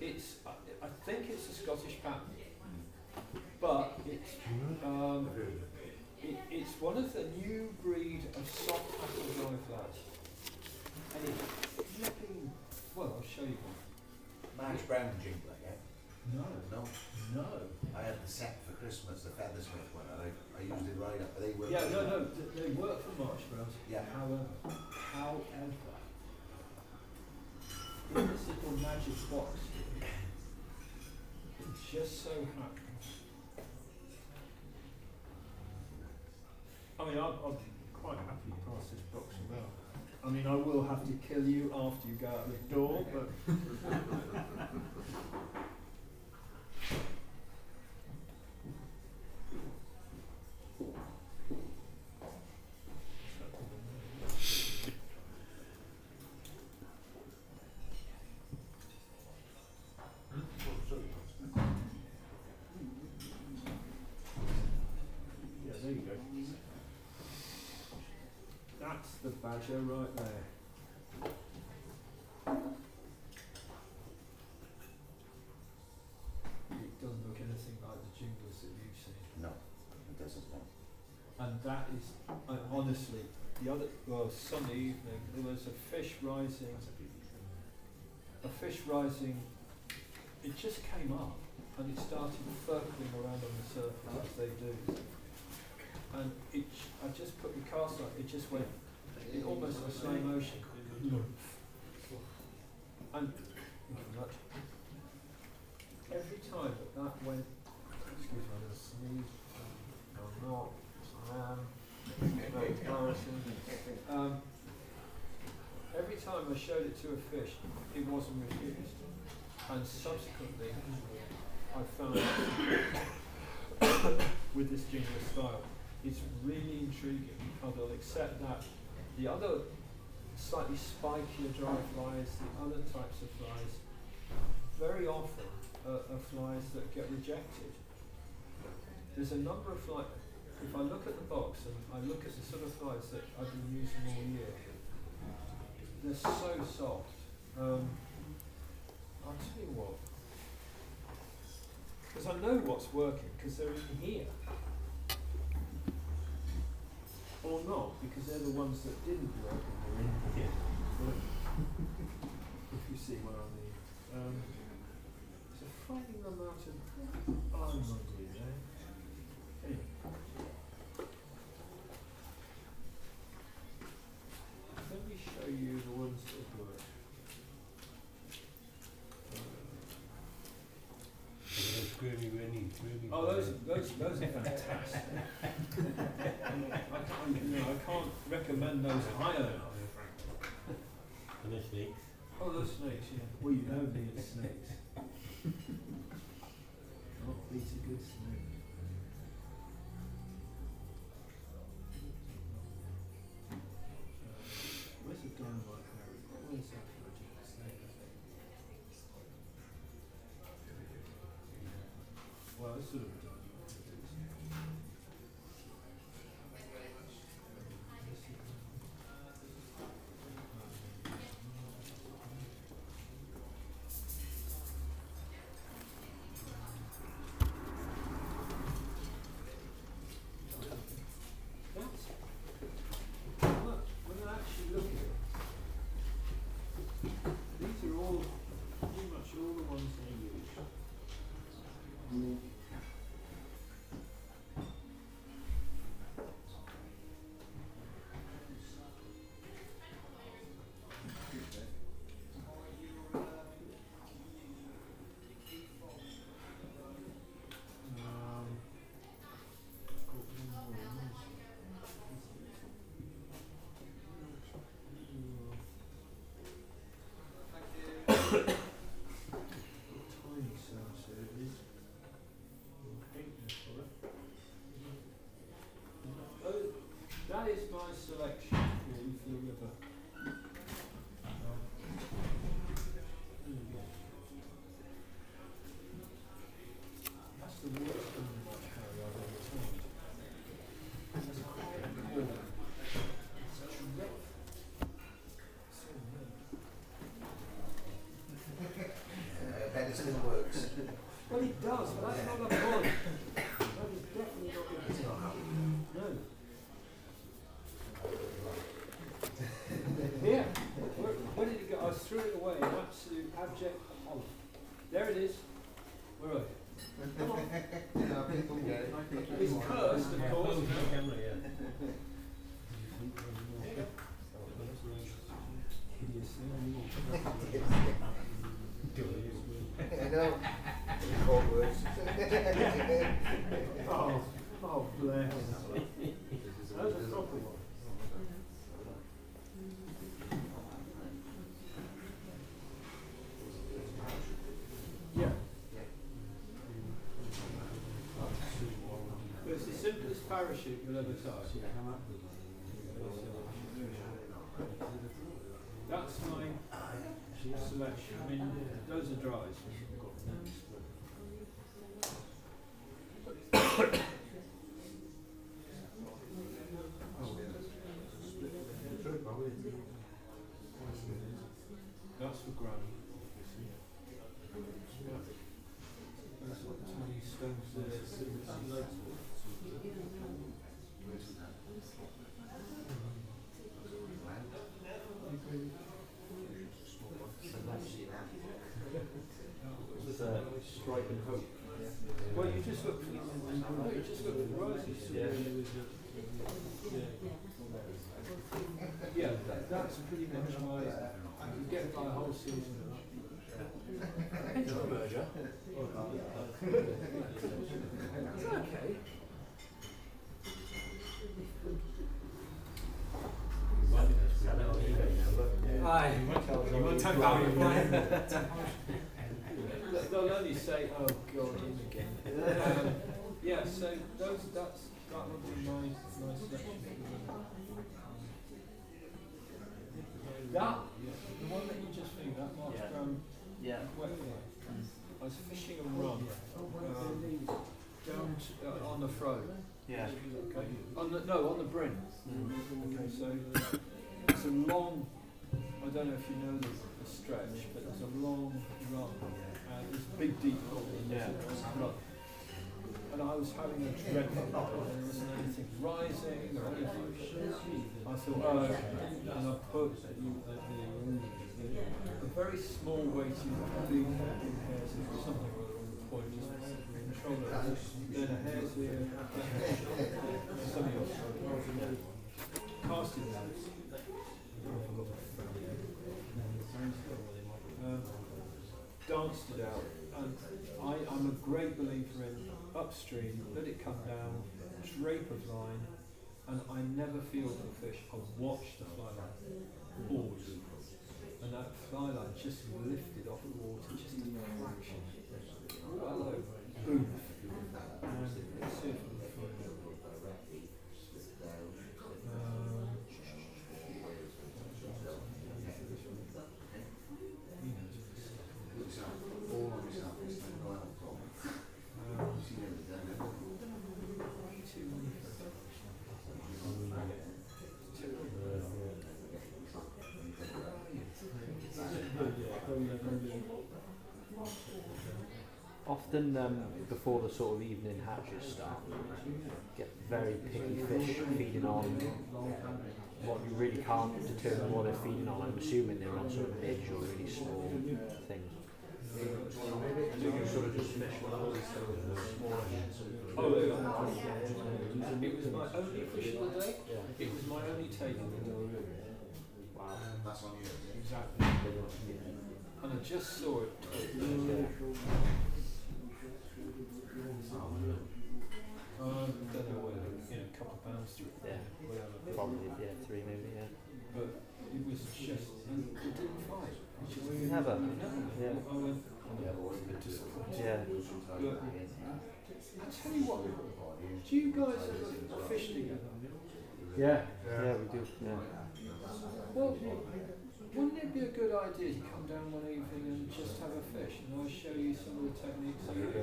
It's I think it's a Scottish pattern, but it's one of the new breed of soft tackle dry flies. And it's flipping, well, I'll show you one. March Brown jingler, yeah? No. No. I had the set for Christmas, the Feathersmith one, and I used it right up. They work. Yeah, no, they work for Marsh Browns. Yeah. However, in this little magic box, it just so happens. I mean, I'll be quite happy to pass this box around. I mean, I will have to kill you after you go out the door, but. Yeah, there you go. That's the badger right there. It doesn't look anything like the jinglers that you've seen. No, it doesn't. No. And that is, honestly, Sunday evening, there was a fish rising, it just came up and it started circling around on the surface as they do. And I just put the cast on, it just went, it almost in slow motion. And, thank you very much. Every time that went, excuse me, I'm going to sneeze, I'm not, very embarrassing. Every time I showed it to a fish, it wasn't refused. And subsequently, I found with this jingler style, it's really intriguing how they'll accept that. The other slightly spikier dry flies, the other types of flies, very often are flies that get rejected. There's a number of flies. If I look at the box and I look at the sort of flies that I've been using all year, they're so soft. I'll tell you what, because I know what's working, because they're in here. Or not, because they're the ones that didn't work and they're in here. If you see what I mean. So finding them out of almond, anyway. Let me show you the ones that work. Oh, those are fantastic. I can't recommend those higher enough. And the snakes? Oh, those snakes, yeah. Well, you know me as snakes. Oh, these are good snakes. Where's the dynamite carrot? Where's that snake? Well, it's sort of when I actually look at it, these are all pretty much all the ones I use. works. Well, it does, but that's not the point. That is definitely not the point. No. Here, where did it go? I threw it away in absolute abject horror. There it is. Where are you? Yeah, people get it. It's cursed, of course. I know. Cold words. Oh, bless. That's a proper one. Yeah. But it's the simplest parachute you'll ever tie. That's my selection. I mean, those are dries. That's for granny. Those little tiny stones there. Stripe and hope. Well, you just look for the roses. Yeah, that's pretty much my. I could get by a whole season. Merger. It's okay. Aye. You want to They'll only say, "Oh God, him again." Yeah, so that would be my selection. That the one that you just threw, that March Brown wetfly. I was fishing a run down to, on the Fro. Yeah. Okay. On the Bryn. Okay, so it's a long. I don't know if you know the stretch, but it's a long run. There's a big deep hole in there. And I was having a dreadful problem. There wasn't anything rising or anything. I thought, and I put a very small weighted big hairs or something or other on the point, just control it. Then a hair's ear, something else. Casting those. Danced it out, and I'm a great believer in upstream, let it come down, drape of line, and I never feel the fish. I watch the fly line, always, and that fly line just lifted off the water, just a fraction. Oh, hello, boom. Let's see if we can find it. Often before the sort of evening hatches start, get very picky fish feeding on what you really can't determine what they're feeding on. I'm assuming they're on sort of midge or really small things. So you sort of just fish with all these sort of smaller heads. Oh, it was my only fish of the day. Yeah. It was my only take of the day. Wow. That's on you. Exactly. And I just saw it. Don't know whether, a couple of pounds through it. Yeah. Whatever. Probably, 3 maybe, yeah. But it was just, and it didn't fight. It just Never. Yeah. I went, Yeah. But I tell you what, do you guys ever fish together? Yeah, we do. Yeah. Well, wouldn't it be a good idea to come down one evening and just have a fish, and I'll show you some of the techniques I use?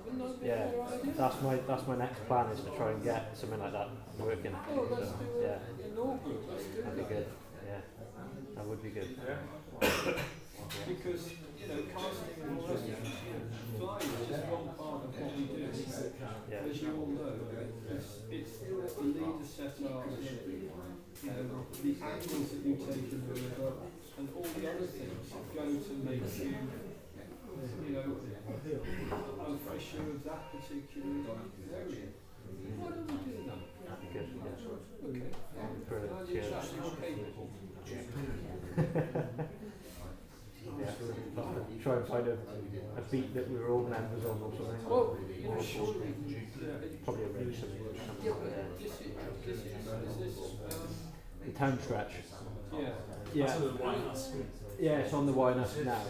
Wouldn't that be a better idea? That's my next plan, is to try and get something like that working. Oh, let's do it inaugural. Let's do That'd be that. good. Yeah, that would be good. Because you know, casting and all that. Flying is just one part of what we do. Yeah. As you all know, it's the leader set art, the angles that you take in the river, and all the other things that go to make you, you know, a fisher of that particular area. Why don't we do that? Good, yeah. Okay. Brilliant. Can I do that? Okay. Yeah. Try and find a beat that we were all members of or something. Well, you know, surely, Probably a race or yeah, but this is this, the town stretch. yeah. Yeah. Yeah, it's on the Wynas now.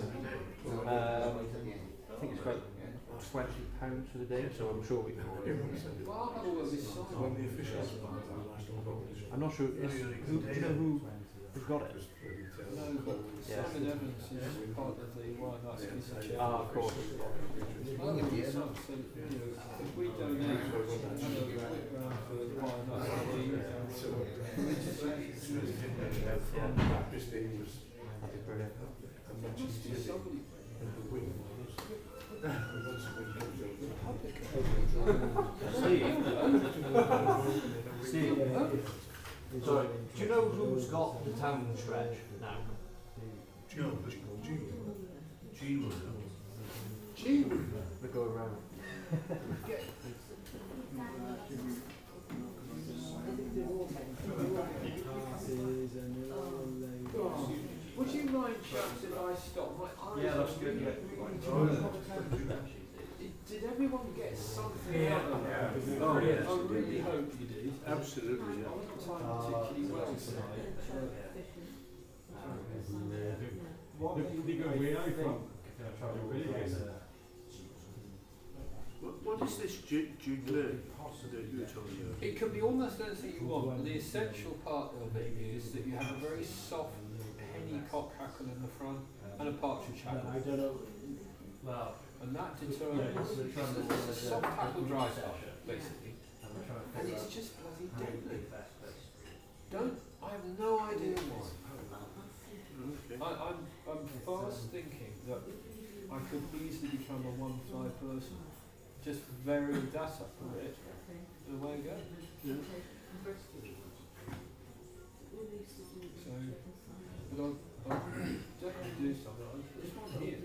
I think it's about £20 for the day, so I'm sure we can order. Well, I'll have a word with Simon. the officials. I'm not sure. Do you know who's got it? No, but Yeah. Simon Evans is part of the Wynas Piece of Ah, of course. I'll have a word with Simon, so, you know, if we donate a quick round for the Wynas, That'd be brilliant. must be somebody. Steve, sorry, do you know who's got the town stretch now? We go around. Would you mind, chaps, if I stop? My eyes that's good, Did everyone get something out of that? Oh, yes. I really hope you did. Absolutely, I wasn't timed particularly well tonight. What did you go away from? What is this Jude that you were talking about? It can be almost anything you want, but the essential part of it is that you have a very soft penny cock hackle in the front and a partridge hackle. I don't know. Well, And that determines it's a soft hackle dry start, basically. And it's just bloody deadly. I have no idea why. I'm fast thinking that I could easily become a one-fly person. Just vary that up a bit, and away I go. So, but I'll definitely do something. This one here.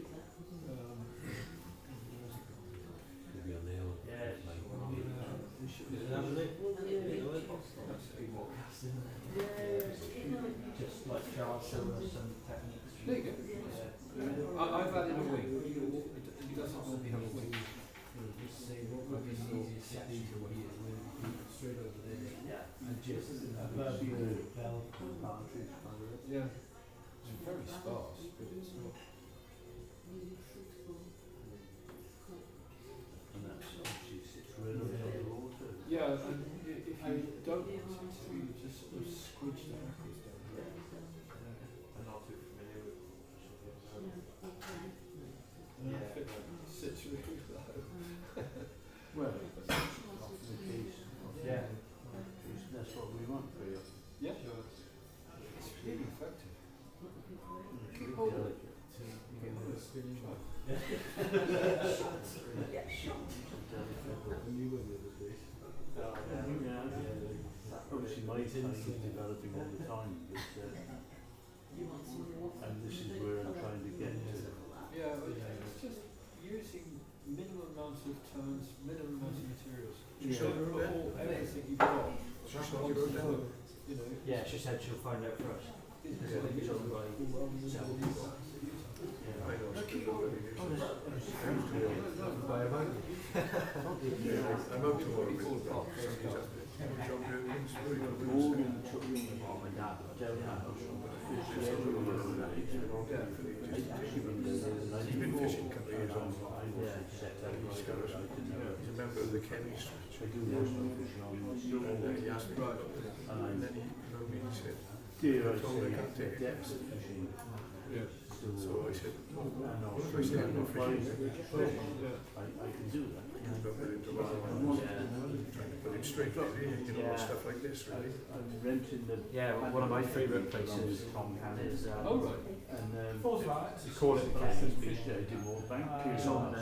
just like Charles showed us some techniques. There you go. I've added a wing. It doesn't normally have a wing. Yeah. It's very sparse, but it's not. Yeah, and if you don't want it to, you just sort of squidge the hackles down there. I'm not too familiar with And if it sits really low. Well, yeah. that's what we want for you. Yeah, it's really effective. Keep hold of it. Obviously, my time is developing all the time, but, and this is where I'm trying to get to. Yeah, it's just using minimum amounts of turns, minimum amounts of materials. She saw the road All everything you've got. She saw the road down. You know. Yeah, she said she'll find out for us. I know. I'm out tomorrow with John Perkins. He's been fishing a couple of years on. He's a member of the Kenny Stretch. And he asked me, and then he wrote me and said, I told him I can't take it. So I said, what if I say I'm not fishing? I can do that. He's got very dramatic. Trying to put him straight up here, you know, stuff like this, really. I'm renting the. Yeah, one of my favourite places is Oh, right. And they call it the Kenny's Fish Day in Wall Bank. It's on a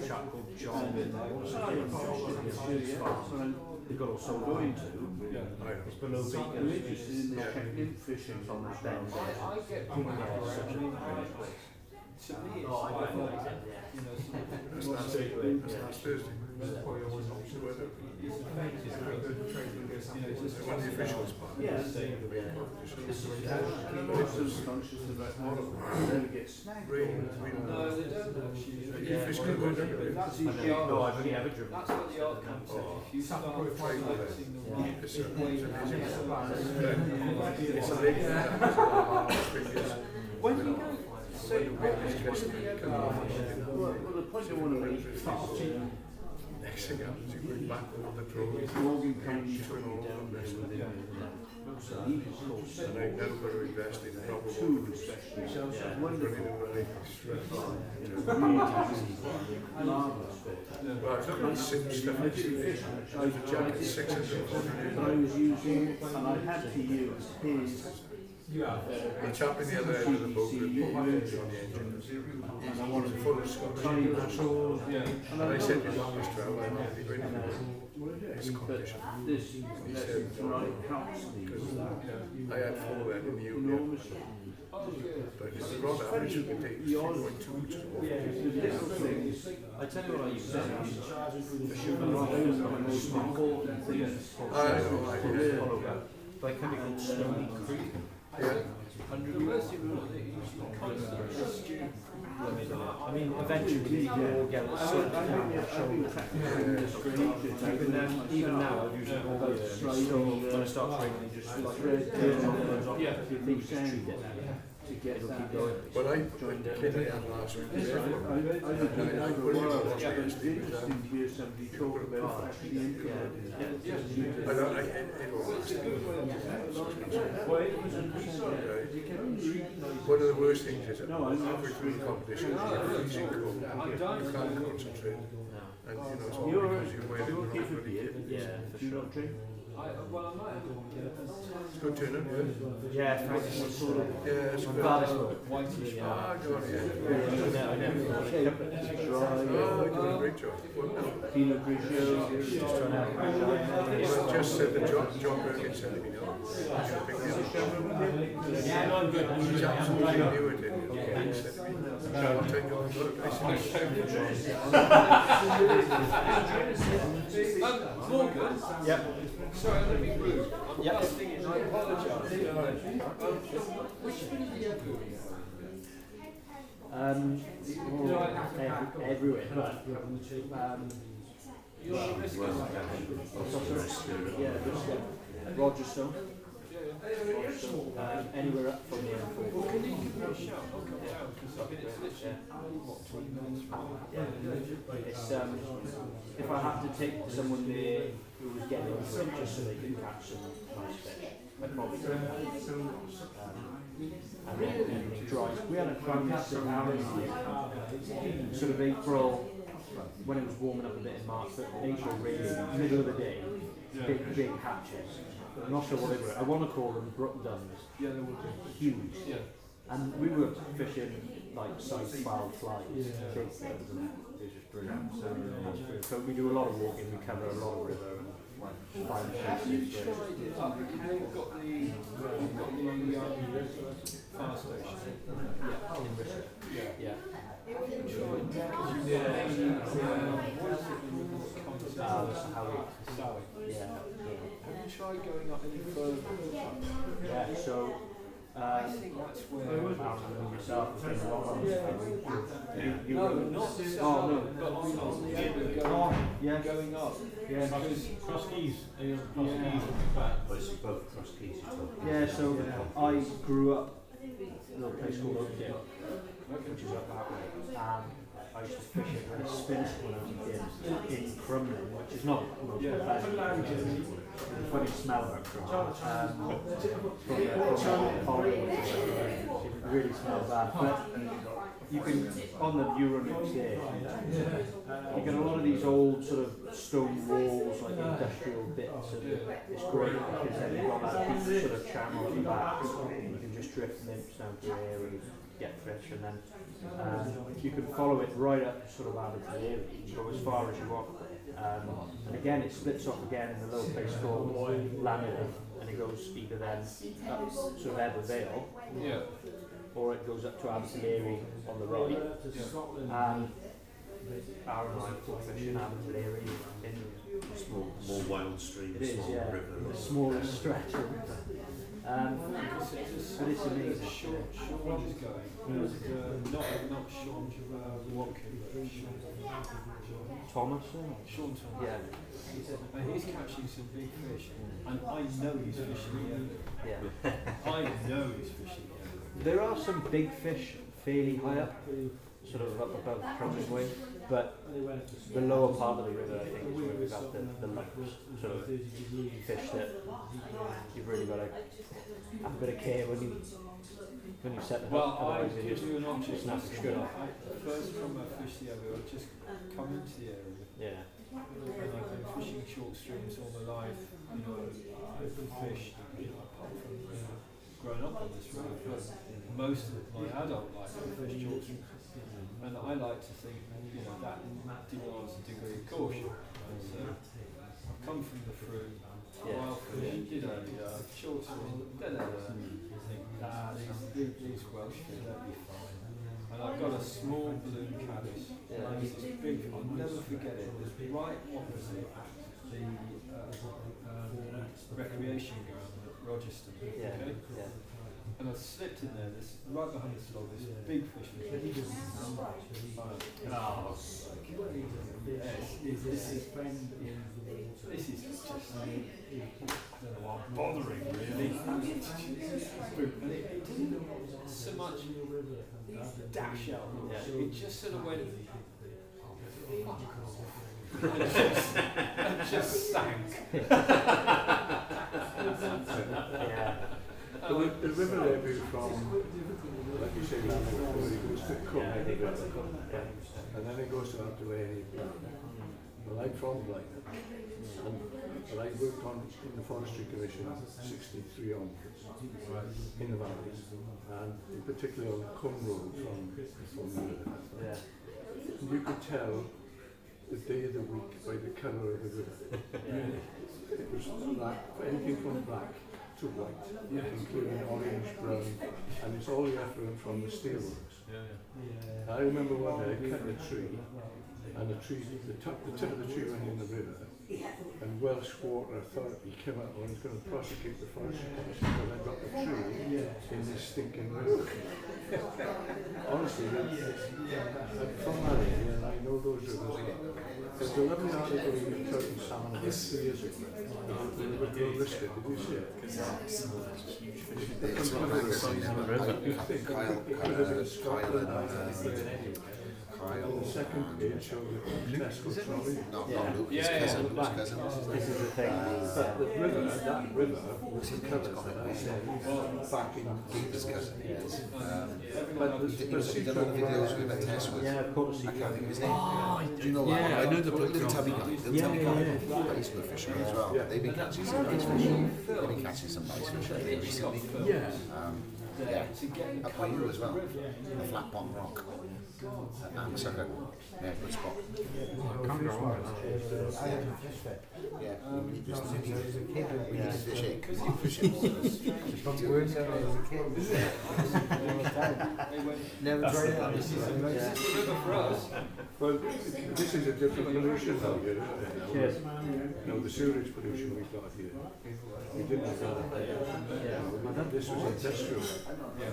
chap called John. They've got also going to. It's below Beacon. They're checking fishing on that bend. I get Such a great place. to me, it's Oh, I like, know. you know, That's last Thursday. The weather. One of the officials. Yeah. conscious about how it gets Rain. no, they don't actually. Yeah, fish can go everywhere. That's I the know. art. No, I've only ever driven. That's what the art comes in. If you start selecting the way It's the way you It's a lake that when you go, so when do you ever well, the point I want to make is next thing happens, you bring back all the drones. Morgan County took me down there with him. So he was close. And I now got to invest in proper Two water. especially. So it's Running wonderful. away, straight. Marvellous fish. Well, I was looking at sim stuff. I was a jacket 600. But I was using, and I had to use his The chap in the other end of the boat with the engine on the engine. and I wanted Full of Scottish tiny nationals. and And I said to him, Mr. Owen, I'm not going to this but condition. this right helps these I had 4 then in the UK. enormously. But it's the rod average you can take 3.2, which is awful. Little things. I tell you what I used to do. The sugar rod is the most important thing. I know, Like can be called Stony Creek. yeah. University rule that you usually constantly student. I mean, eventually you will get a certain thing on your shoulder. Even now, I've used it all year. And still, when I start training, just like turn on those off. If you think just treat it, it'll keep going. But I joined the kid I had last week. I put it in it's interesting to hear somebody talk about actually implementing it. I don't, it all one of the worst things is that halfway through the competition, you're freezing cold. You can't concentrate. And you know, it's all because you're wearing You're okay for the beer? Yeah, for Do you not drink? Well, I might have It's good turning, Yeah, thanks. Sort of. yeah, it's I'm good. glad it's good. whitish. Yeah. Ah, God, yeah. I never thought it. Oh, you're doing a great job. Pinot Grigio. Just trying to Well, just said the John Bergen said it, you know. Yeah, I'm good. He's absolutely knew it, didn't he? He said, I'll take you on the boat. I said, Morgan, Yep. sorry, I'm going to be rude. I'm Yep. busting in, I apologise. Which bit of the Everywhere. Yeah, Rogerstone. Anywhere up from the M4. Well, can you give me a shout? I'll come down because I mean it's literally what 20 minutes from It's if I had to take someone there who was getting into it just so they could catch some nice fish, I'd probably do that. And then everything dries. We had a dry sit down in sort of April when it was warming up a bit in March, but April really, middle of the day, big hatches. I'm not sure what they were. I want to call them brook duns. Yeah, they would be. Huge. Yeah. And we were fishing like size 12 flies, big things, and it was just brilliant. So we do a lot of walking, we cover a lot of river and find Have you places. tried it up? You've got the fire station. Yeah, in Bristol. Yeah. Have you tried because you what is it when you come to Howie. Sally? Yeah. Have you tried going up any further? Yeah, so I think that's where yourself has been a lot on you no, not oh no, but on the end of going up. Yeah, Cross keys. yeah, so I grew up in a little place called Oakdale, which is up that way, and I used to fish it when it's finished when I was a kid in Crumlin, which is not the most pleasant. The funny smell of it from it really smells bad. But you can, on the Euronext station, you get a lot of these old sort of stone walls, like industrial bits, and it's great because then you've got that deep sort of channel at the back, you can just drift nymphs down to the area, get fish, and then you can follow it right up sort of out into the area, you go as far as you want. And again, it splits off again in a little place called Lanark, and it goes either then up sort of Ebbw Vale, or it goes up to Abertillery on the right. And Aaron and I have caught fish in Abertillery in more wild streams, it is, smaller river. the smallest stretch of river. But it's amazing. Sean is going. Not Sean Watkin, but Thomas? Sean Thomas. Yeah. And he's catching some big fish, and I know he's fishing the end. Yeah. I know he's fishing the end. There are some big fish fairly high up, sort of up above Crumbling Way, but the lower part of the river, I think, is where we've got the lumps, sort of fish that you've really got to have a bit of care when you set them up. Well, I Otherwise they give just you an object. snap the string. The first time I fished the area, I just come into the area, Yeah. and I've been fishing short streams all my life. You know, I've fished, apart from growing up on this road, but most of my adult life I fished short streams. And I like to think, that demands a degree of caution. And so I've come from the fruit, wild fish, short stream, you think, these Welsh fish, they'll be fine. And I've got a small balloon caddis. It's big, I'll never forget it. It's right opposite the recreation ground at Rogerstone. Yeah. Okay? Yeah. And I slipped in there, right behind this log, this big fish. This is just bothering, really. And it didn't so much dash out, it just sort of went, fuck off. And just sank. The river levy from, like you say, Lanark, where it goes to Cwm, and then it goes to Abertillery. Well, I'm from Blackburn, but I worked in the Forestry Commission 63 onwards, in the valleys, and in particular on Cwm Road from the river. Yeah. You could tell the day of the week by the colour of the river. It was black, anything from black to white, including orange, brown, and it's all the effluent from the steelworks. I remember one day I cut a tree, and the tip of the tree went in the river, and Welsh Water Authority came out and was going to prosecute the forest because I got the tree in this stinking river. Honestly, I'm from that area and I know those rivers well. There's a lovely article in the Curtin Salmon about 2 years ago. The river listed, did you see it? It comes from the river. You think Scotland and the second page shows the Tesco trolley. Not Luke, his cousin. This is the thing. But the river, that river was covered back in His cousin. but the He done other videos with a test with. Yeah, of course. I can't think of his name. Do you know what? Yeah, I know the bloke. Little tubby guy. Little tubby guy. He's a fisherman as well. They've been catching some nice fish. They've been catching some nice fish recently. Up by you as well. The flat bottom rock. And sucker. Yeah, good spot. Yeah, we need to fish it. Never tried it. Well, this is a different pollution now here, isn't it? Yes. No, the sewage pollution we've got here. We didn't have that. This was industrial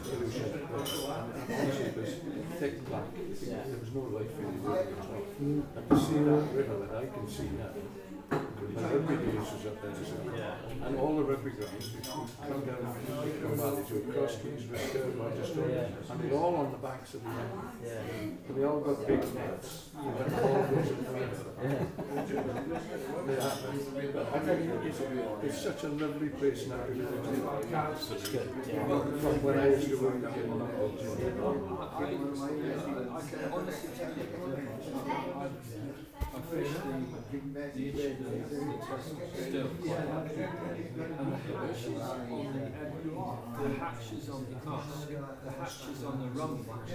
pollution. Obviously it was thick black. There was no life in the river at all. And to see that river that I can see now, the rugby days was up there as well. And all the rugby grounds, we come down the valley to across Keys, Worcester, Rochester, and they're all on the banks of the river. And they all got big nets. And all goes in the river. I think it's such a lovely place now to live in. It's good. Yeah. From when I used to work in I can honestly tell you, I fish the still, and the hatches on the husk, the hatches on the rumble are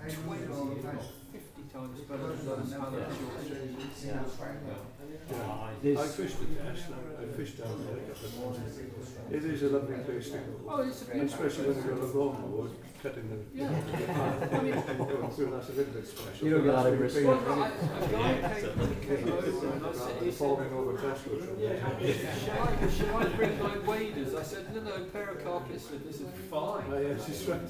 20 or 50 times better than those halibut short streams. I fished the test. I fished down there a couple of times. It is a lovely place to go. Oh, it's a beautiful Especially when you're on a lawnmower cutting them. Yeah. That's a little bit special. You don't get that in That's Bristol. Well, a guy came over and I said, he said, falling over Tesla. shall I bring my waders? I said, no, pair of carpet slippers is fine. Yes, it's right.